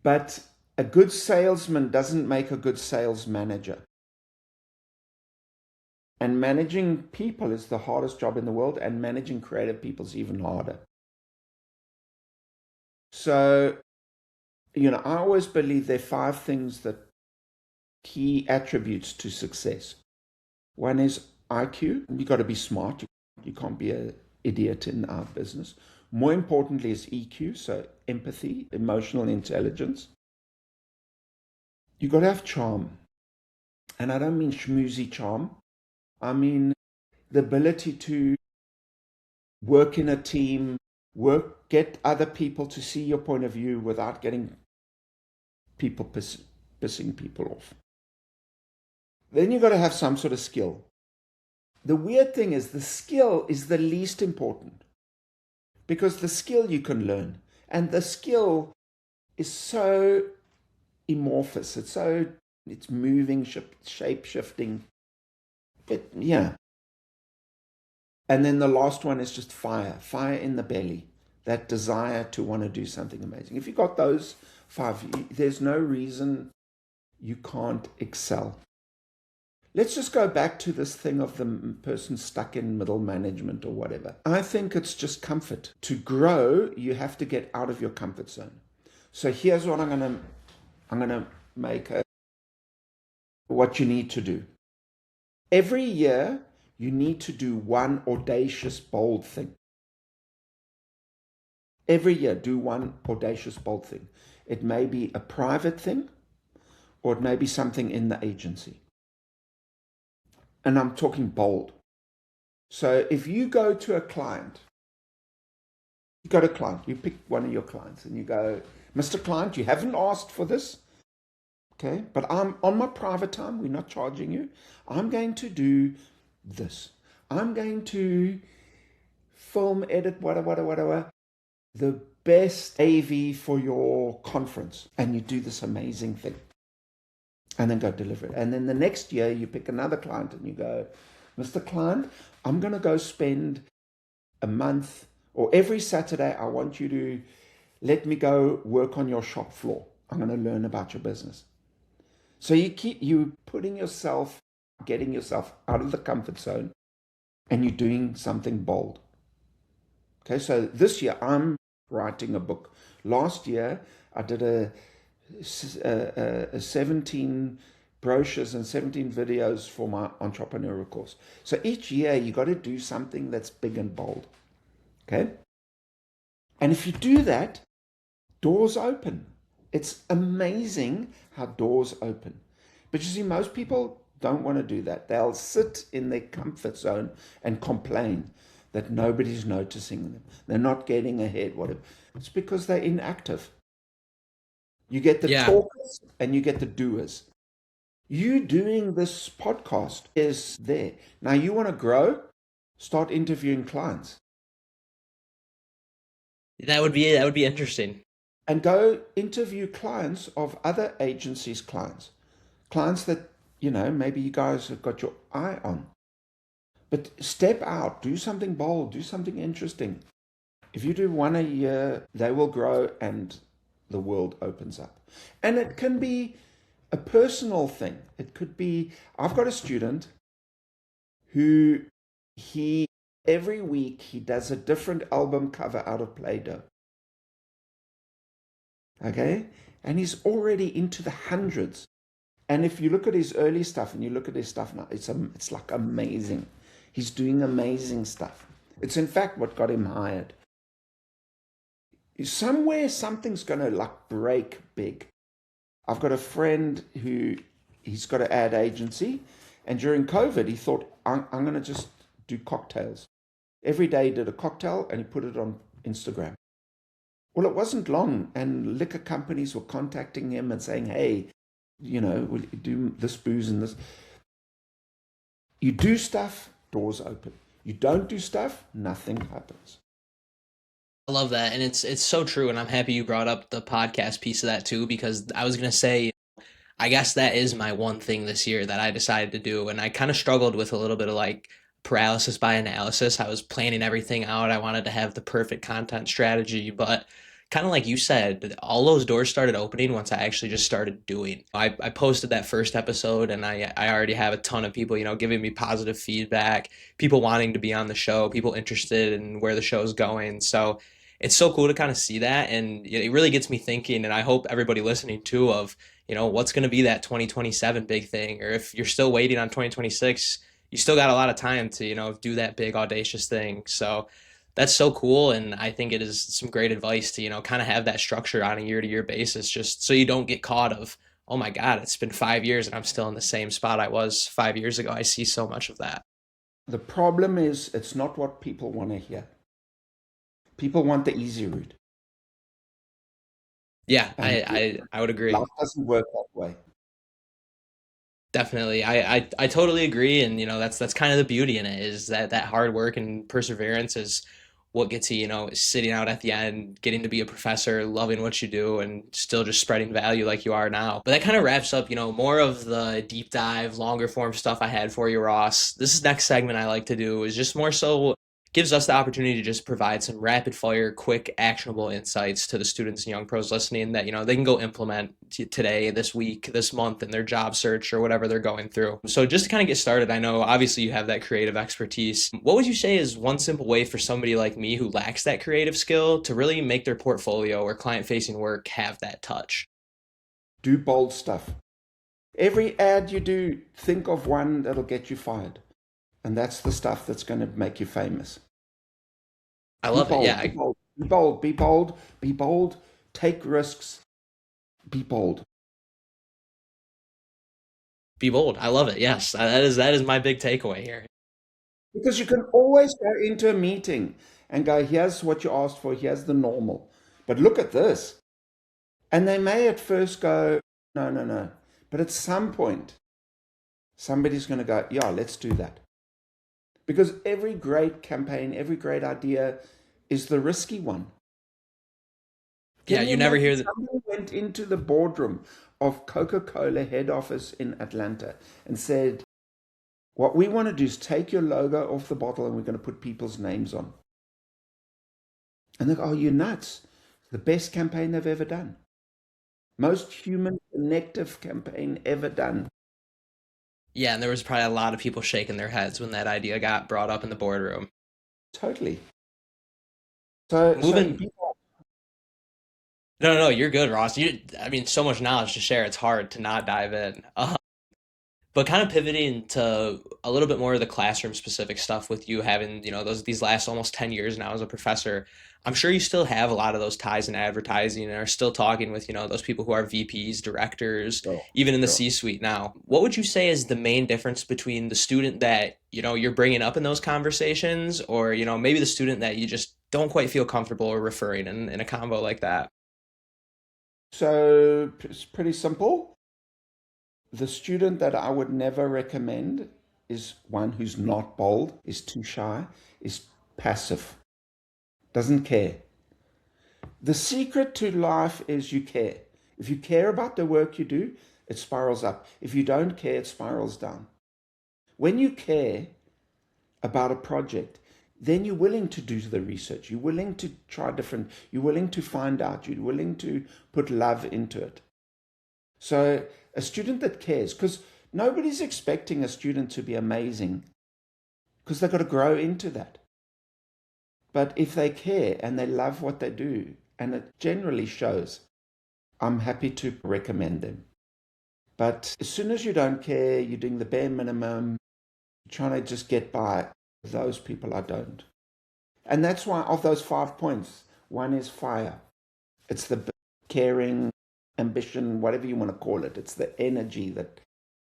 But a good salesman doesn't make a good sales manager. And managing people is the hardest job in the world, and managing creative people is even harder. So, I always believe there are 5 things that key attributes to success. One is IQ. You got to be smart. You can't be an idiot in our business. More importantly is EQ, so empathy, emotional intelligence. You got to have charm. And I don't mean schmoozy charm. I mean the ability to work in a team, get other people to see your point of view without getting people pissing people off. Then you've got to have some sort of skill. The weird thing is the skill is the least important because the skill you can learn, and the skill is so amorphous. It's moving, shape shifting. But yeah. And then the last one is just fire in the belly, that desire to want to do something amazing. If you got those 5, there's no reason you can't excel. Let's just go back to this thing of the person stuck in middle management or whatever. I think it's just comfort. To grow, you have to get out of your comfort zone. So here's what I'm gonna make what you need to do. Every year, you need to do one audacious, bold thing. Every year, do one audacious, bold thing. It may be a private thing, or it may be something in the agency. And I'm talking bold. So if you go to a client, you pick one of your clients and you go, Mr. Client, you haven't asked for this, okay? But I'm on my private time, we're not charging you. I'm going to do this. I'm going to film, edit, whatever, the best AV for your conference. And you do this amazing thing. And then go deliver it. And then the next year, you pick another client and you go, Mr. Client, I'm going to go spend a month, or every Saturday, I want you to let me go work on your shop floor. I'm going to learn about your business. So you putting yourself, getting yourself out of the comfort zone, and you're doing something bold. Okay, so this year, I'm writing a book. Last year, I did a 17 brochures and 17 videos for my entrepreneurial course. So each year you got to do something that's big and bold. Okay? And if you do that, doors open. It's amazing how doors open. But you see, most people don't want to do that. They'll sit in their comfort zone and complain that nobody's noticing them. They're not getting ahead, whatever. It's because they're inactive. You get the talkers and you get the doers. You doing this podcast is there. Now you want to grow, start interviewing clients. That would be interesting. And go interview clients of other agencies' clients. Clients that, maybe you guys have got your eye on. But step out, do something bold, do something interesting. If you do one a year, they will grow and the world opens up. And it can be a personal thing. It could be, I've got a student who every week he does a different album cover out of Play-Doh. Okay? And he's already into the hundreds. And if you look at his early stuff and you look at his stuff now, it's like amazing. He's doing amazing stuff. It's in fact what got him hired. Somewhere something's going to break big. I've got a friend who he's got an ad agency, and during COVID he thought, I'm going to just do cocktails. Every day he did a cocktail and he put it on Instagram. Well, it wasn't long, and liquor companies were contacting him and saying, hey, will you do this booze and this? You do stuff, doors open. You don't do stuff, nothing happens. I love that, and it's so true, and I'm happy you brought up the podcast piece of that too, because I was gonna say I guess that is my one thing this year that I decided to do. And I kind of struggled with a little bit of like paralysis by analysis. I was planning everything out. I wanted to have the perfect content strategy, but kind of like you said, all those doors started opening once I actually just started doing. I posted that first episode and I already have a ton of people, giving me positive feedback, people wanting to be on the show, people interested in where the show's going. So it's so cool to kind of see that. And it really gets me thinking, and I hope everybody listening too, of what's going to be that 2027 big thing, or if you're still waiting on 2026, you still got a lot of time to do that big audacious thing. So that's so cool, and I think it is some great advice to kind of have that structure on a year to year basis, just so you don't get caught of, oh my god, it's been 5 years and I'm still in the same spot I was 5 years ago. I see so much of that. The problem is it's not what people want to hear. People want the easy route. Yeah, And I would agree. life doesn't work that way. Definitely. I totally agree, and that's kind of the beauty in it, is that hard work and perseverance is what gets you, sitting out at the end, getting to be a professor, loving what you do, and still just spreading value like you are now. But that kind of wraps up, more of the deep dive, longer form stuff I had for you, Ross. This is next segment I like to do is just more so gives us the opportunity to just provide some rapid fire, quick, actionable insights to the students and young pros listening that, they can go implement today, this week, this month in their job search or whatever they're going through. So just to kind of get started, I know obviously you have that creative expertise. What would you say is one simple way for somebody like me who lacks that creative skill to really make their portfolio or client facing work have that touch? Do bold stuff. Every ad you do, think of one that'll get you fired. And that's the stuff that's going to make you famous. I Be love it. bold, Yeah. be bold, be bold, be bold, be bold. Take risks, be bold. Be bold. I love it. Yes. That is my big takeaway here. Because you can always go into a meeting and go, here's what you asked for, here's the normal. But look at this. And they may at first go, no, no, no. But at some point, somebody's going to go, yeah, let's do that. Because every great campaign, every great idea is the risky one. Yeah. Can you You never imagine hear that. somebody went into the boardroom of Coca-Cola head office in Atlanta and said, what we want to do is take your logo off the bottle and we're going to put people's names on. And they go, oh, you're nuts. It's the best campaign they've ever done. Most human connective campaign ever done. Yeah. And there was probably a lot of people shaking their heads when that idea got brought up in the boardroom. Totally. So Moving. people, No, no, you're good, Ross. I mean, so much knowledge to share. It's hard to not dive in. But kind of pivoting to a little bit more of the classroom specific stuff with you having, these last almost 10 years now as a professor. I'm sure you still have a lot of those ties in advertising and are still talking with, those people who are VPs, directors, sure, even in the sure. C-suite now. What would you say is the main difference between the student that, you're bringing up in those conversations, or, maybe the student that you just don't quite feel comfortable or referring in a combo like that? So it's pretty simple. The student that I would never recommend is one who's not bold, is too shy, is passive, doesn't care. The secret to life is you care. If you care about the work you do, it spirals up. If you don't care, it spirals down. When you care about a project, then you're willing to do the research. You're willing to try different, you're willing to find out, you're willing to put love into it. So a student that cares, because nobody's expecting a student to be amazing, because they've got to grow into that. But if they care and they love what they do, and it generally shows, I'm happy to recommend them. But as soon as you don't care, you're doing the bare minimum, trying to just get by, those people I don't. And that's why, of those 5 points, one is fire. It's the caring, ambition, whatever you want to call it. It's the energy, that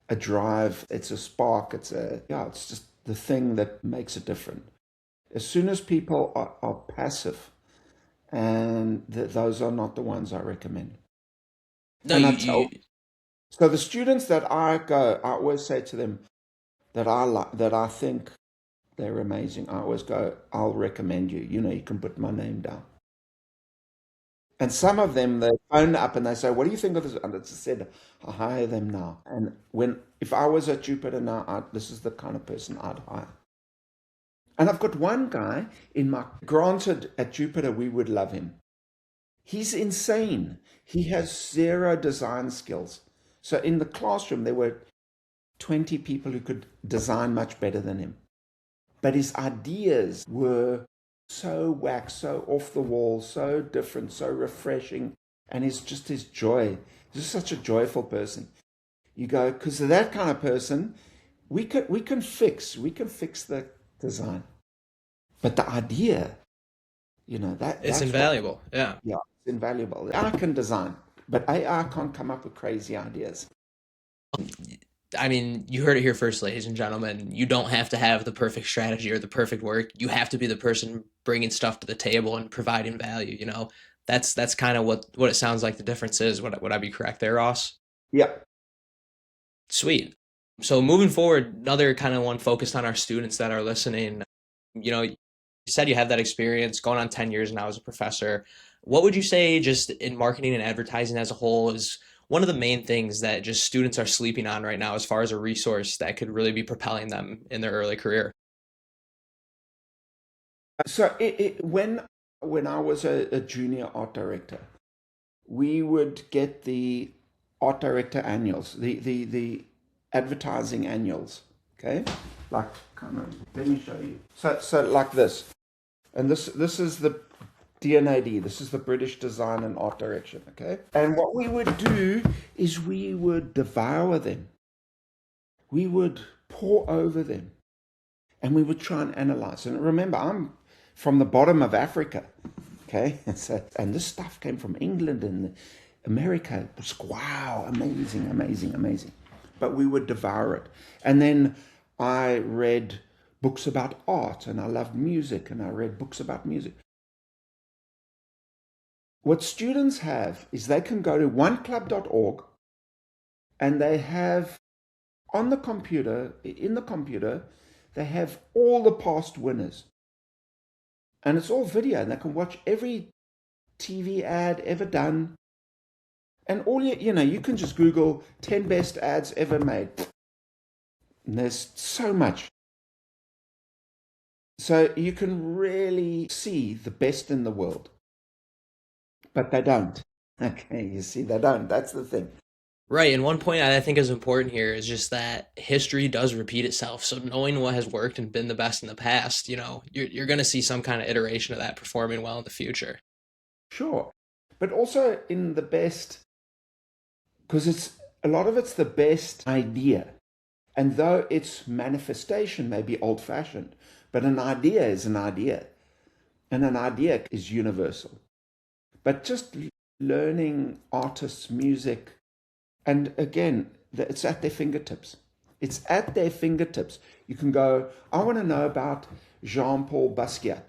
a drive, it's a spark, it's just the thing that makes it different. As soon as people are passive, and those are not the ones I recommend. No, And you, I you tell, so the students that I always say to them that I think They're amazing. I always go, I'll recommend you. You know, you can put my name down. And some of them, they phone up and they say, "What do you think of this?" And I just said, "I hire them now." And if I was at Jupiter now, this is the kind of person I'd hire. And I've got one guy in my, granted, at Jupiter, we would love him. He's insane. He has zero design skills. So in the classroom, there were 20 people who could design much better than him. But his ideas were so whack, so off the wall, so different, so refreshing. And it's just his joy. He's just such a joyful person. You go, because of that kind of person, we can fix the design. But the idea, It's that's what, invaluable. Yeah. yeah, it's invaluable. I can design, but AI can't come up with crazy ideas. I mean, you heard it here first, ladies and gentlemen. You don't have to have the perfect strategy or the perfect work. You have to be the person bringing stuff to the table and providing value. That's kind of what it sounds like the difference is. Would I be correct there, Ross? Yeah. Sweet. So moving forward, another kind of one focused on our students that are listening. You said you have that experience going on 10 years now as a professor. What would you say, just in marketing and advertising as a whole, is one of the main things that just students are sleeping on right now as far as a resource that could really be propelling them in their early career? So when I was a junior art director, we would get the art director annuals, the advertising annuals. Okay, like, kind of. Let me show you. So like this, and this is the DNAD. This is the British Design and Art Direction. Okay, and what we would do is we would devour them. We would pour over them, and we would try and analyze. And remember, I'm from the bottom of Africa. Okay, and this stuff came from England and America. It was, wow, amazing, amazing, amazing. But we would devour it. And then I read books about art, and I loved music, and I read books about music. What students have is they can go to oneclub.org, and they have on the computer, in the computer, they have all the past winners. And it's all video, and they can watch every TV ad ever done. And all you can just Google 10 best ads ever made. And there's so much. So you can really see the best in the world. But they don't. Okay, you see, they don't. That's the thing. Right, and one point I think is important here is just that history does repeat itself. So knowing what has worked and been the best in the past, you're going to see some kind of iteration of that performing well in the future. Sure. But also in the best, because it's a lot of it's the best idea. And though its manifestation may be old fashioned, but an idea is an idea. And an idea is universal. But just learning artists' music, and again, it's at their fingertips. It's at their fingertips. You can go, I want to know about Jean-Paul Basquiat.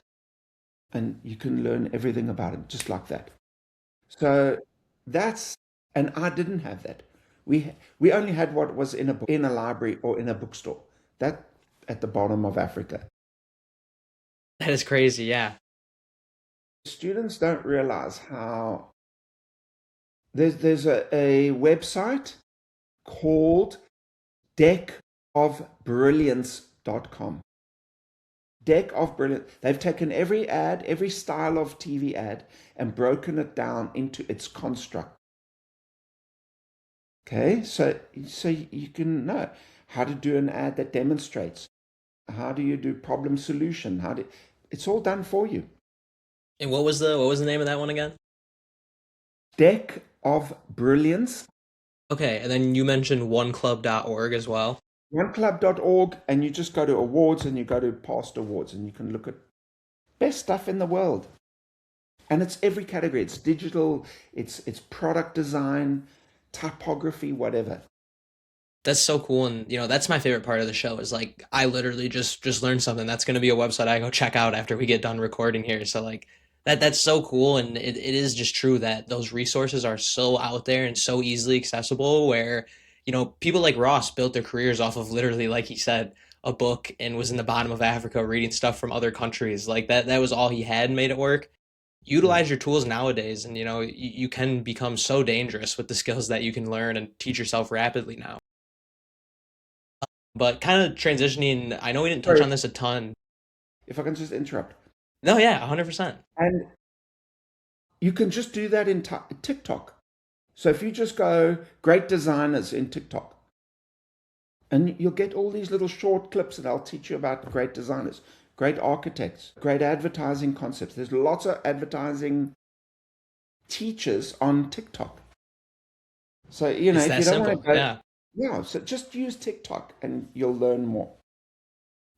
And you can learn everything about him just like that. So that's, and I didn't have that. We only had what was in a book, in a library or in a bookstore. That at the bottom of Africa. That is crazy, yeah. Students don't realize how there's a website called deckofbrilliance.com. Deck of Brilliance. They've taken every ad, every style of TV ad, and broken it down into its construct. Okay, so you can know how to do an ad that demonstrates. How do you do problem solution? It's all done for you. And what was the name of that one again? Deck of Brilliance. Okay, and then you mentioned oneclub.org as well. OneClub.org, and you just go to awards and you go to past awards and you can look at best stuff in the world. And it's every category. It's digital, it's product design, typography, whatever. That's so cool, and that's my favorite part of the show is like I literally just learned something that's going to be a website I go check out after we get done recording here. So like that's so cool, and it is just true that those resources are so out there and so easily accessible where people like Ross built their careers off of literally, like he said, a book and was in the bottom of Africa reading stuff from other countries. Like that was all he had and made it work. Yeah. Utilize your tools nowadays, and you can become so dangerous with the skills that you can learn and teach yourself rapidly now. But kind of transitioning, I know we didn't touch Sorry, on this a ton. if I can just interrupt. No, yeah, 100%. And you can just do that in TikTok. So if you just go great designers in TikTok, and you'll get all these little short clips that I'll teach you about great designers, great architects, great advertising concepts. There's lots of advertising teachers on TikTok. So, It's if that you don't want to simple. go, Yeah. yeah, so just use TikTok and you'll learn more.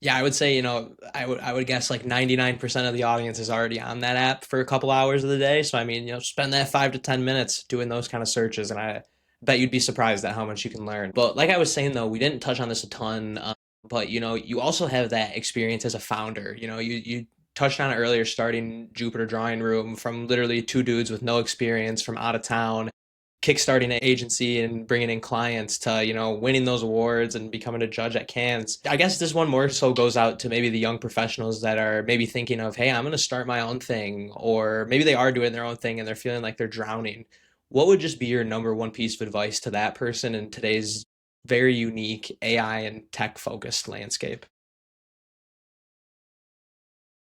Yeah, I would say, I would guess like 99% of the audience is already on that app for a couple hours of the day. So I mean, spend that 5 to 10 minutes doing those kind of searches, and I bet you'd be surprised at how much you can learn. But like I was saying though, we didn't touch on this a ton. But you also have that experience as a founder. You touched on it earlier, starting Jupiter Drawing Room from literally two dudes with no experience from out of town, kickstarting an agency and bringing in clients to winning those awards and becoming a judge at Cannes. I guess this one more so goes out to maybe the young professionals that are maybe thinking of, hey, I'm going to start my own thing, or maybe they are doing their own thing and they're feeling like they're drowning. What would just be your number one piece of advice to that person in today's very unique AI and tech focused landscape?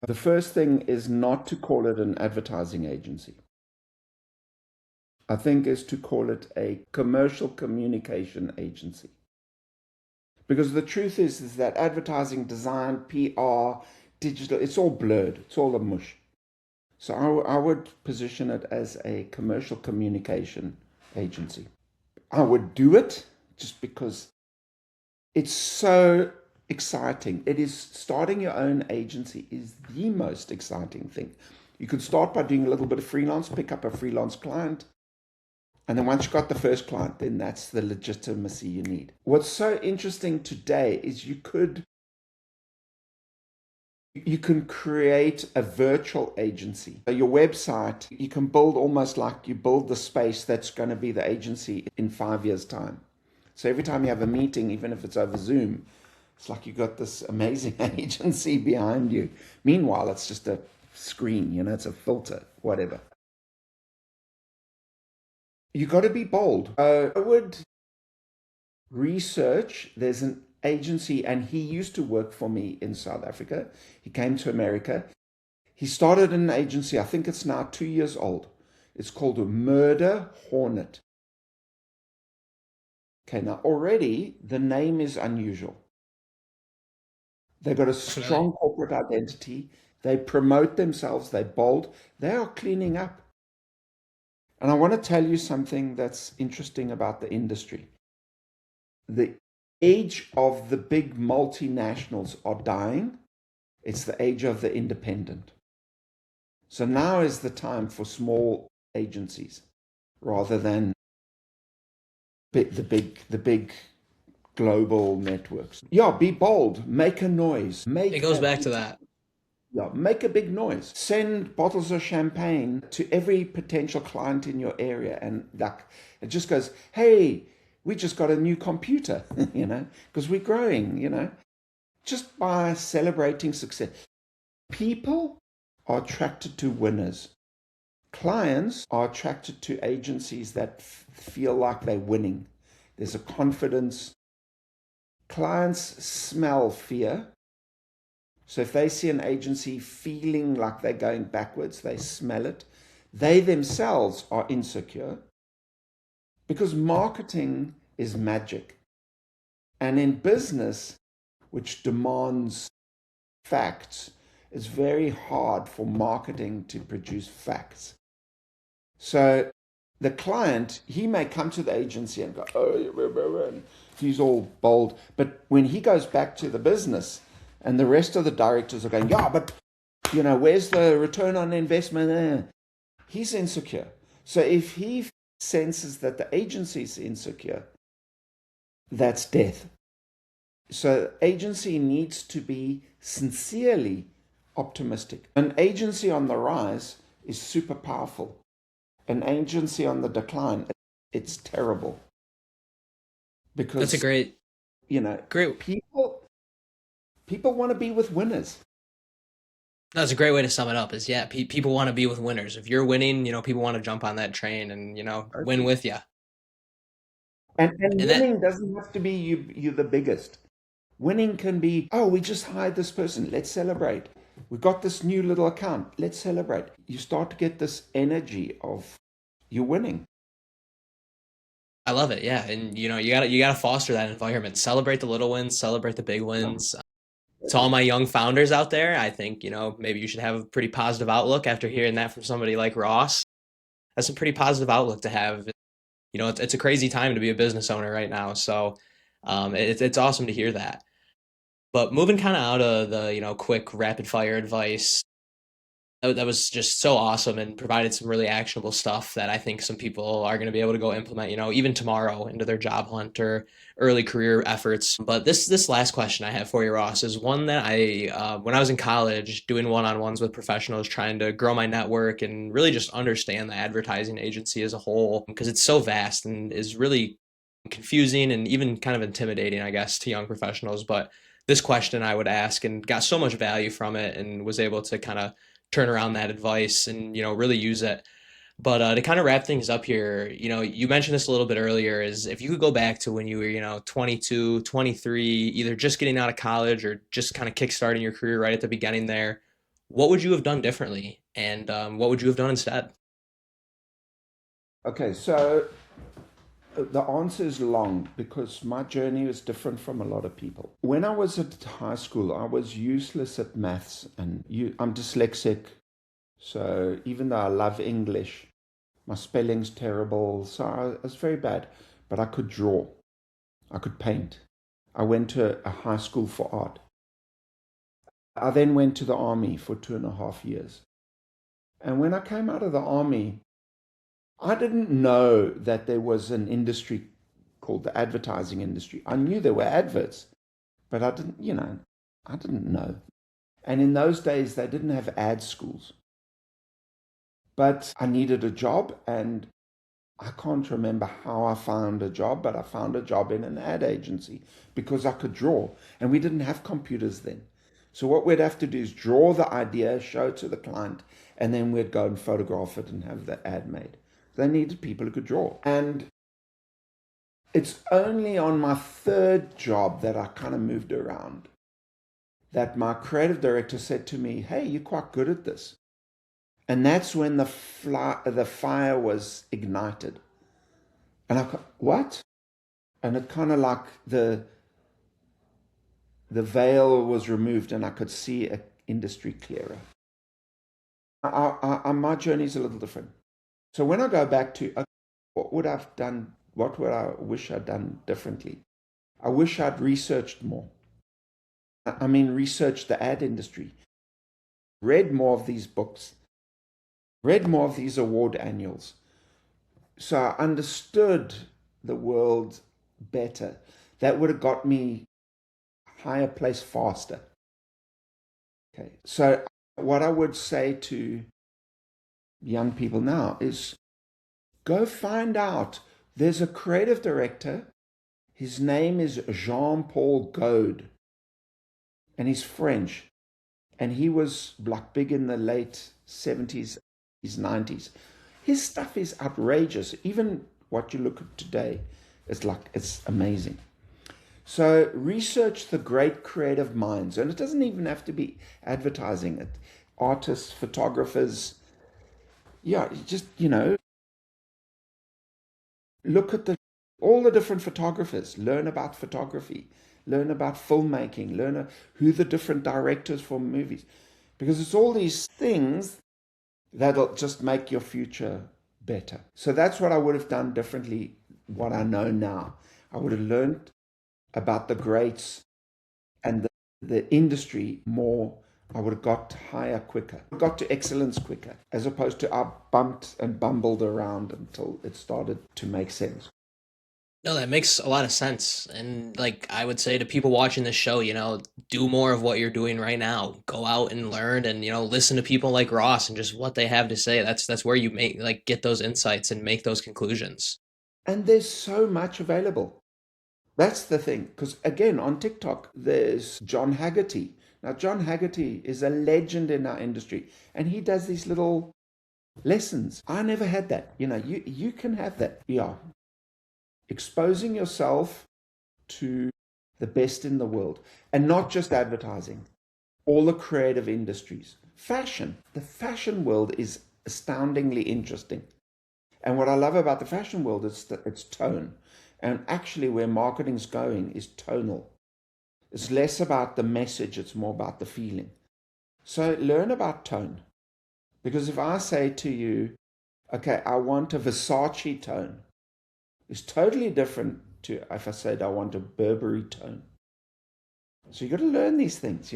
The first thing is not to call it an advertising agency. I think is to call it a commercial communication agency. Because the truth is that advertising, design, PR, digital, it's all blurred. It's all a mush. So I would position it as a commercial communication agency. I would do it just because it's so exciting. It is starting your own agency is the most exciting thing. You could start by doing a little bit of freelance, pick up a freelance client, and then once you've got the first client, then that's the legitimacy you need. What's so interesting today is you can create a virtual agency. So your website, you can build almost like you build the space that's going to be the agency in 5 years' time. So every time you have a meeting, even if it's over Zoom, it's like you got this amazing agency behind you. Meanwhile, it's just a screen, it's a filter, whatever. You got to be bold. I would research. There's an agency, and he used to work for me in South Africa. He came to America. He started an agency. I think it's now 2 years old. It's called a Murder Hornet. Okay, now already the name is unusual. They've got a strong corporate identity. They promote themselves. They're bold. They are cleaning up. And I want to tell you something that's interesting about the industry. The age of the big multinationals are dying. It's the age of the independent. So now is the time for small agencies rather than the big global networks. Yeah, be bold, make a noise, It goes back to that. make a big noise. Send bottles of champagne to every potential client in your area, and like it just goes, hey, we just got a new computer, because we're growing, just by celebrating success. People are attracted to winners. Clients are attracted to agencies that feel like they're winning. There's a confidence. Clients smell fear. So if they see an agency feeling like they're going backwards, they smell it. They themselves are insecure because marketing is magic. And in business, which demands facts, it's very hard for marketing to produce facts. So the client, he may come to the agency and go, oh, and he's all bold. But when he goes back to the business and the rest of the directors are going, yeah, but, where's the return on investment? He's insecure. So if he senses that the agency is insecure, that's death. So agency needs to be sincerely optimistic. An agency on the rise is super powerful. An agency on the decline, it's terrible. That's a Because, great people People want to be with winners. That's a great way to sum it up. Is yeah, people want to be with winners. If you're winning, people want to jump on that train and win Totally. with you. And And that winning doesn't have to be you're the biggest. Winning can be, oh, we just hired this person. Let's celebrate. We got this new little account. Let's celebrate. You start to get this energy of you're winning. I love it. Yeah, and you gotta foster that environment. Celebrate the little wins, celebrate the big Yeah, wins. To all totally. my young founders out there, I think maybe you should have a pretty positive outlook after hearing that from somebody like Ross. That's a pretty positive outlook to have. It's a crazy time to be a business owner right now. So it's awesome to hear that. But moving kind of out of the quick rapid fire advice, that was just so awesome and provided some really actionable stuff that I think some people are going to be able to go implement, even tomorrow into their job hunt or early career efforts. But this last question I have for you, Ross, is one that when I was in college doing one-on-ones with professionals, trying to grow my network and really just understand the advertising agency as a whole, because it's so vast and is really confusing and even kind of intimidating, I guess, to young professionals. But this question I would ask and got so much value from it and was able to kind of turn around that advice and really use it. But to kind of wrap things up here, you mentioned this a little bit earlier, is if you could go back to when you were 22, 23, either just getting out of college or just kind of kickstarting your career right at the beginning there, what would you have done differently, and what would you have done instead? Okay, so the answer is long because my journey is different from a lot of people. When I was at high school, I was useless at maths and I'm dyslexic. So even though I love English, my spelling's terrible. So I was very bad, but I could draw, I could paint. I went to a high school for art. I then went to the army for 2.5 years. And when I came out of the army, I didn't know that there was an industry called the advertising industry. I knew there were adverts, but I didn't know. And in those days, they didn't have ad schools. But I needed a job, and I can't remember how I found a job, but I found a job in an ad agency because I could draw, and we didn't have computers then. So what we'd have to do is draw the idea, show it to the client, and then we'd go and photograph it and have the ad made. They needed people who could draw. And it's only on my third job that I kind of moved around that my creative director said to me, hey, you're quite good at this. And that's when the fire was ignited. And I go, what? And it kind of like the veil was removed and I could see an industry clearer. My journey is a little different. So when I go back to what would I've done, what would I wish I'd done differently? I wish I'd researched more. I mean, researched the ad industry, read more of these books, read more of these award annuals. So I understood the world better. That would have got me higher place faster. Okay. So what I would say to young people now is go find out. There's a creative director. His name is Jean-Paul Gaude, and he's French. And he was like big in the late 70s, his 90s. His stuff is outrageous. Even what you look at today is like, it's amazing. So research the great creative minds, and it doesn't even have to be advertising it. Artists, photographers, yeah, just look at all the different photographers, learn about photography, learn about filmmaking, learn who the different directors for movies, because it's all these things that'll just make your future better. So that's what I would have done differently. What I know now, I would have learned about the greats and the industry more. I would have got higher quicker, got to excellence quicker, as opposed to I bumped and bumbled around until it started to make sense. No, that makes a lot of sense. And like I would say to people watching this show, do more of what you're doing right now. Go out and learn and, listen to people like Ross and just what they have to say. That's where you get those insights and make those conclusions. And there's so much available. That's the thing. Because again, on TikTok, there's John Haggerty. Now, John Haggerty is a legend in our industry, and he does these little lessons. I never had that. You can have that. Yeah. Exposing yourself to the best in the world, and not just advertising, all the creative industries. Fashion. The fashion world is astoundingly interesting. And what I love about the fashion world is that it's tone. And actually, where marketing's going is tonal. It's less about the message, it's more about the feeling. So learn about tone. Because if I say to you, okay, I want a Versace tone, it's totally different to if I said I want a Burberry tone. So you got to learn these things.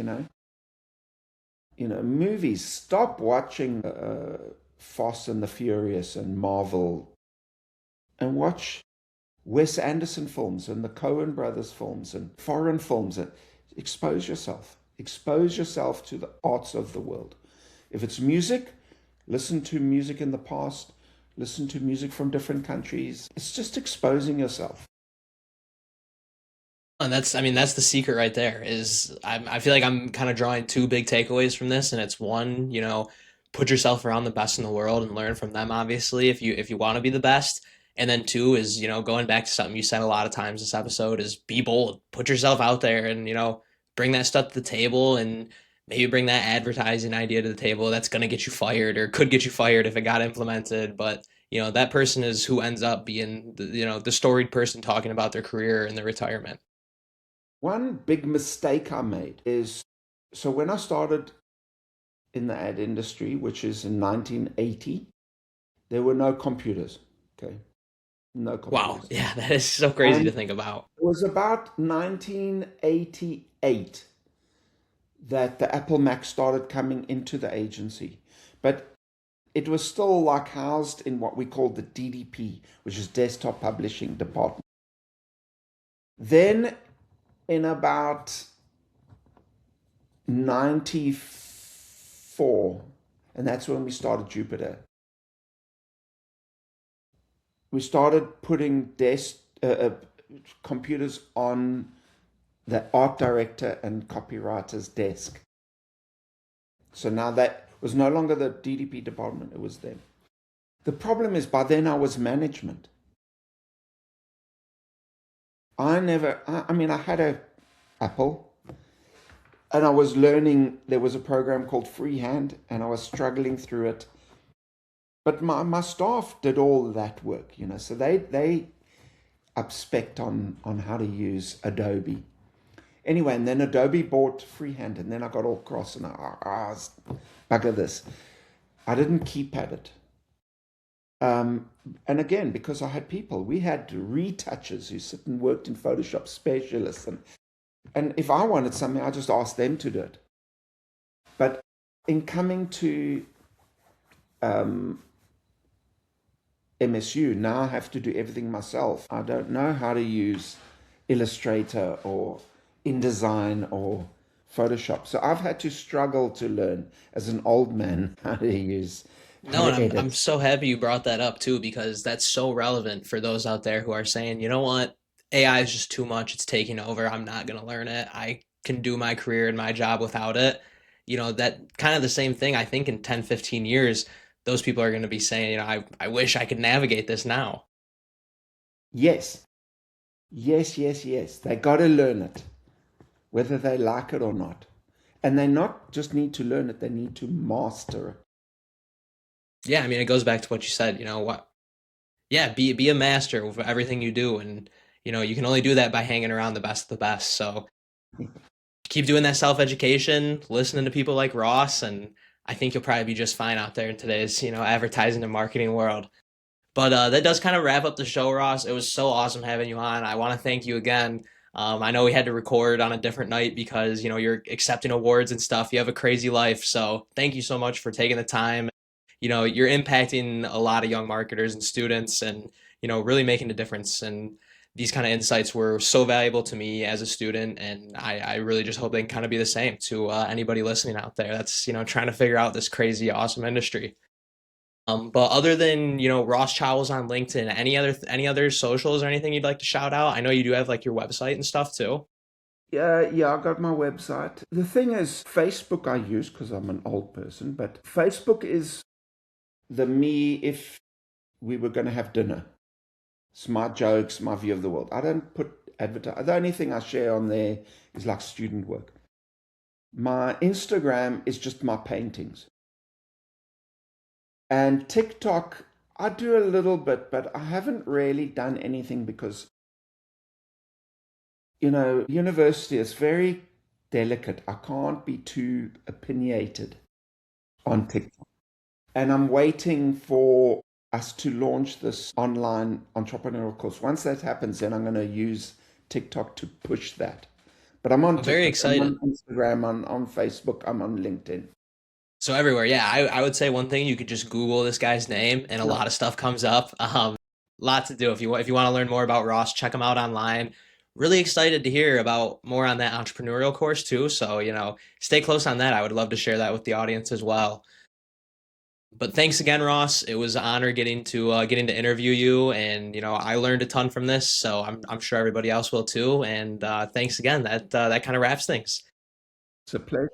Movies. Stop watching Fast and the Furious and Marvel, and watch Wes Anderson films and the Coen brothers films and foreign films. And expose yourself. Expose yourself to the arts of the world. If it's music, listen to music in the past. Listen to music from different countries. It's just exposing yourself. And that's, I mean, that's the secret right there. Is I feel like I'm kind of drawing two big takeaways from this, and it's one, put yourself around the best in the world and learn from them, obviously, if you want to be the best. And then two is, going back to something you said a lot of times this episode is be bold, put yourself out there, and bring that stuff to the table, and maybe bring that advertising idea to the table that's gonna get you fired or could get you fired if it got implemented. But that person is who ends up being the storied person talking about their career and their retirement. One big mistake I made is, so when I started in the ad industry, which is in 1980, there were no computers. Okay, no Wow. computers. Yeah, that is so crazy And to it think about. was about 1988 that the Apple Mac started coming into the agency. But it was still like housed in what we call the DDP, which is Desktop Publishing Department. Then in about 94, and that's when we started Jupiter. We started putting computers on the art director and copywriter's desk. So now that was no longer the DDP department, it was them. The problem is by then I was management. I had a Apple, and I was learning. There was a program called Freehand, and I was struggling through it. But my staff did all that work. So they upspec'd on how to use Adobe. Anyway, and then Adobe bought Freehand, and then I got all cross, and bugger this. I didn't keep at it. And again, because I had people, we had retouchers who sit and worked in Photoshop, specialists, and if I wanted something, I just asked them to do it. But in coming to MSU, now I have to do everything myself. I don't know how to use Illustrator or InDesign or Photoshop. So I've had to struggle to learn as an old man how No, and to I'm edit. so happy you brought that up too, because that's so relevant for those out there who are saying, you know what, AI is just too much, it's taking over, I'm not gonna learn it. I can do my career and my job without it. That kind of the same thing, I think in 10, 15 years, those people are gonna be saying, I wish I could navigate this now. Yes, yes, yes, yes. They got to learn it, whether they like it or not. And they not just need to learn it, they need to master it. Yeah, I mean it goes back to what you said, what yeah, be a master of everything you do, and you can only do that by hanging around the best of the best. So keep doing that self education, listening to people like Ross, and I think you'll probably be just fine out there in today's advertising and marketing world. But that does kind of wrap up the show, Ross. It was so awesome having you on. I want to thank you again. I know we had to record on a different night because you're accepting awards and stuff. You have a crazy life, so thank you so much for taking the time. You're impacting a lot of young marketers and students, and really making a difference. And these kind of insights were so valuable to me as a student, and I really just hope they can kind of be the same to anybody listening out there that's trying to figure out this crazy, awesome industry. But other than, Ross Chowles on LinkedIn, any other socials or anything you'd like to shout out? I know you do have like your website and stuff too. Yeah, I got my website. The thing is, Facebook I use because I'm an old person, but Facebook is the me if we were going to have dinner. It's my jokes, my view of the world. I don't put advertise. The only thing I share on there is like student work. My Instagram is just my paintings. And TikTok, I do a little bit, but I haven't really done anything because, university is very delicate. I can't be too opinionated on TikTok. And I'm waiting for us to launch this online entrepreneurial course. Once that happens, then I'm going to use TikTok to push that. But I'm on I'm very TikTok, I'm excited. on Instagram, on Facebook, I'm on LinkedIn. So everywhere, yeah, I would say one thing, you could just Google this guy's name and a Yeah. lot of stuff comes up. Lot to do. If you want to learn more about Ross, check him out online. Really excited to hear about more on that entrepreneurial course too. So, stay close on that. I would love to share that with the audience as well. But thanks again, Ross. It was an honor getting to interview you, and I learned a ton from this. So I'm sure everybody else will too. And thanks again. That kind of wraps things. It's a pleasure.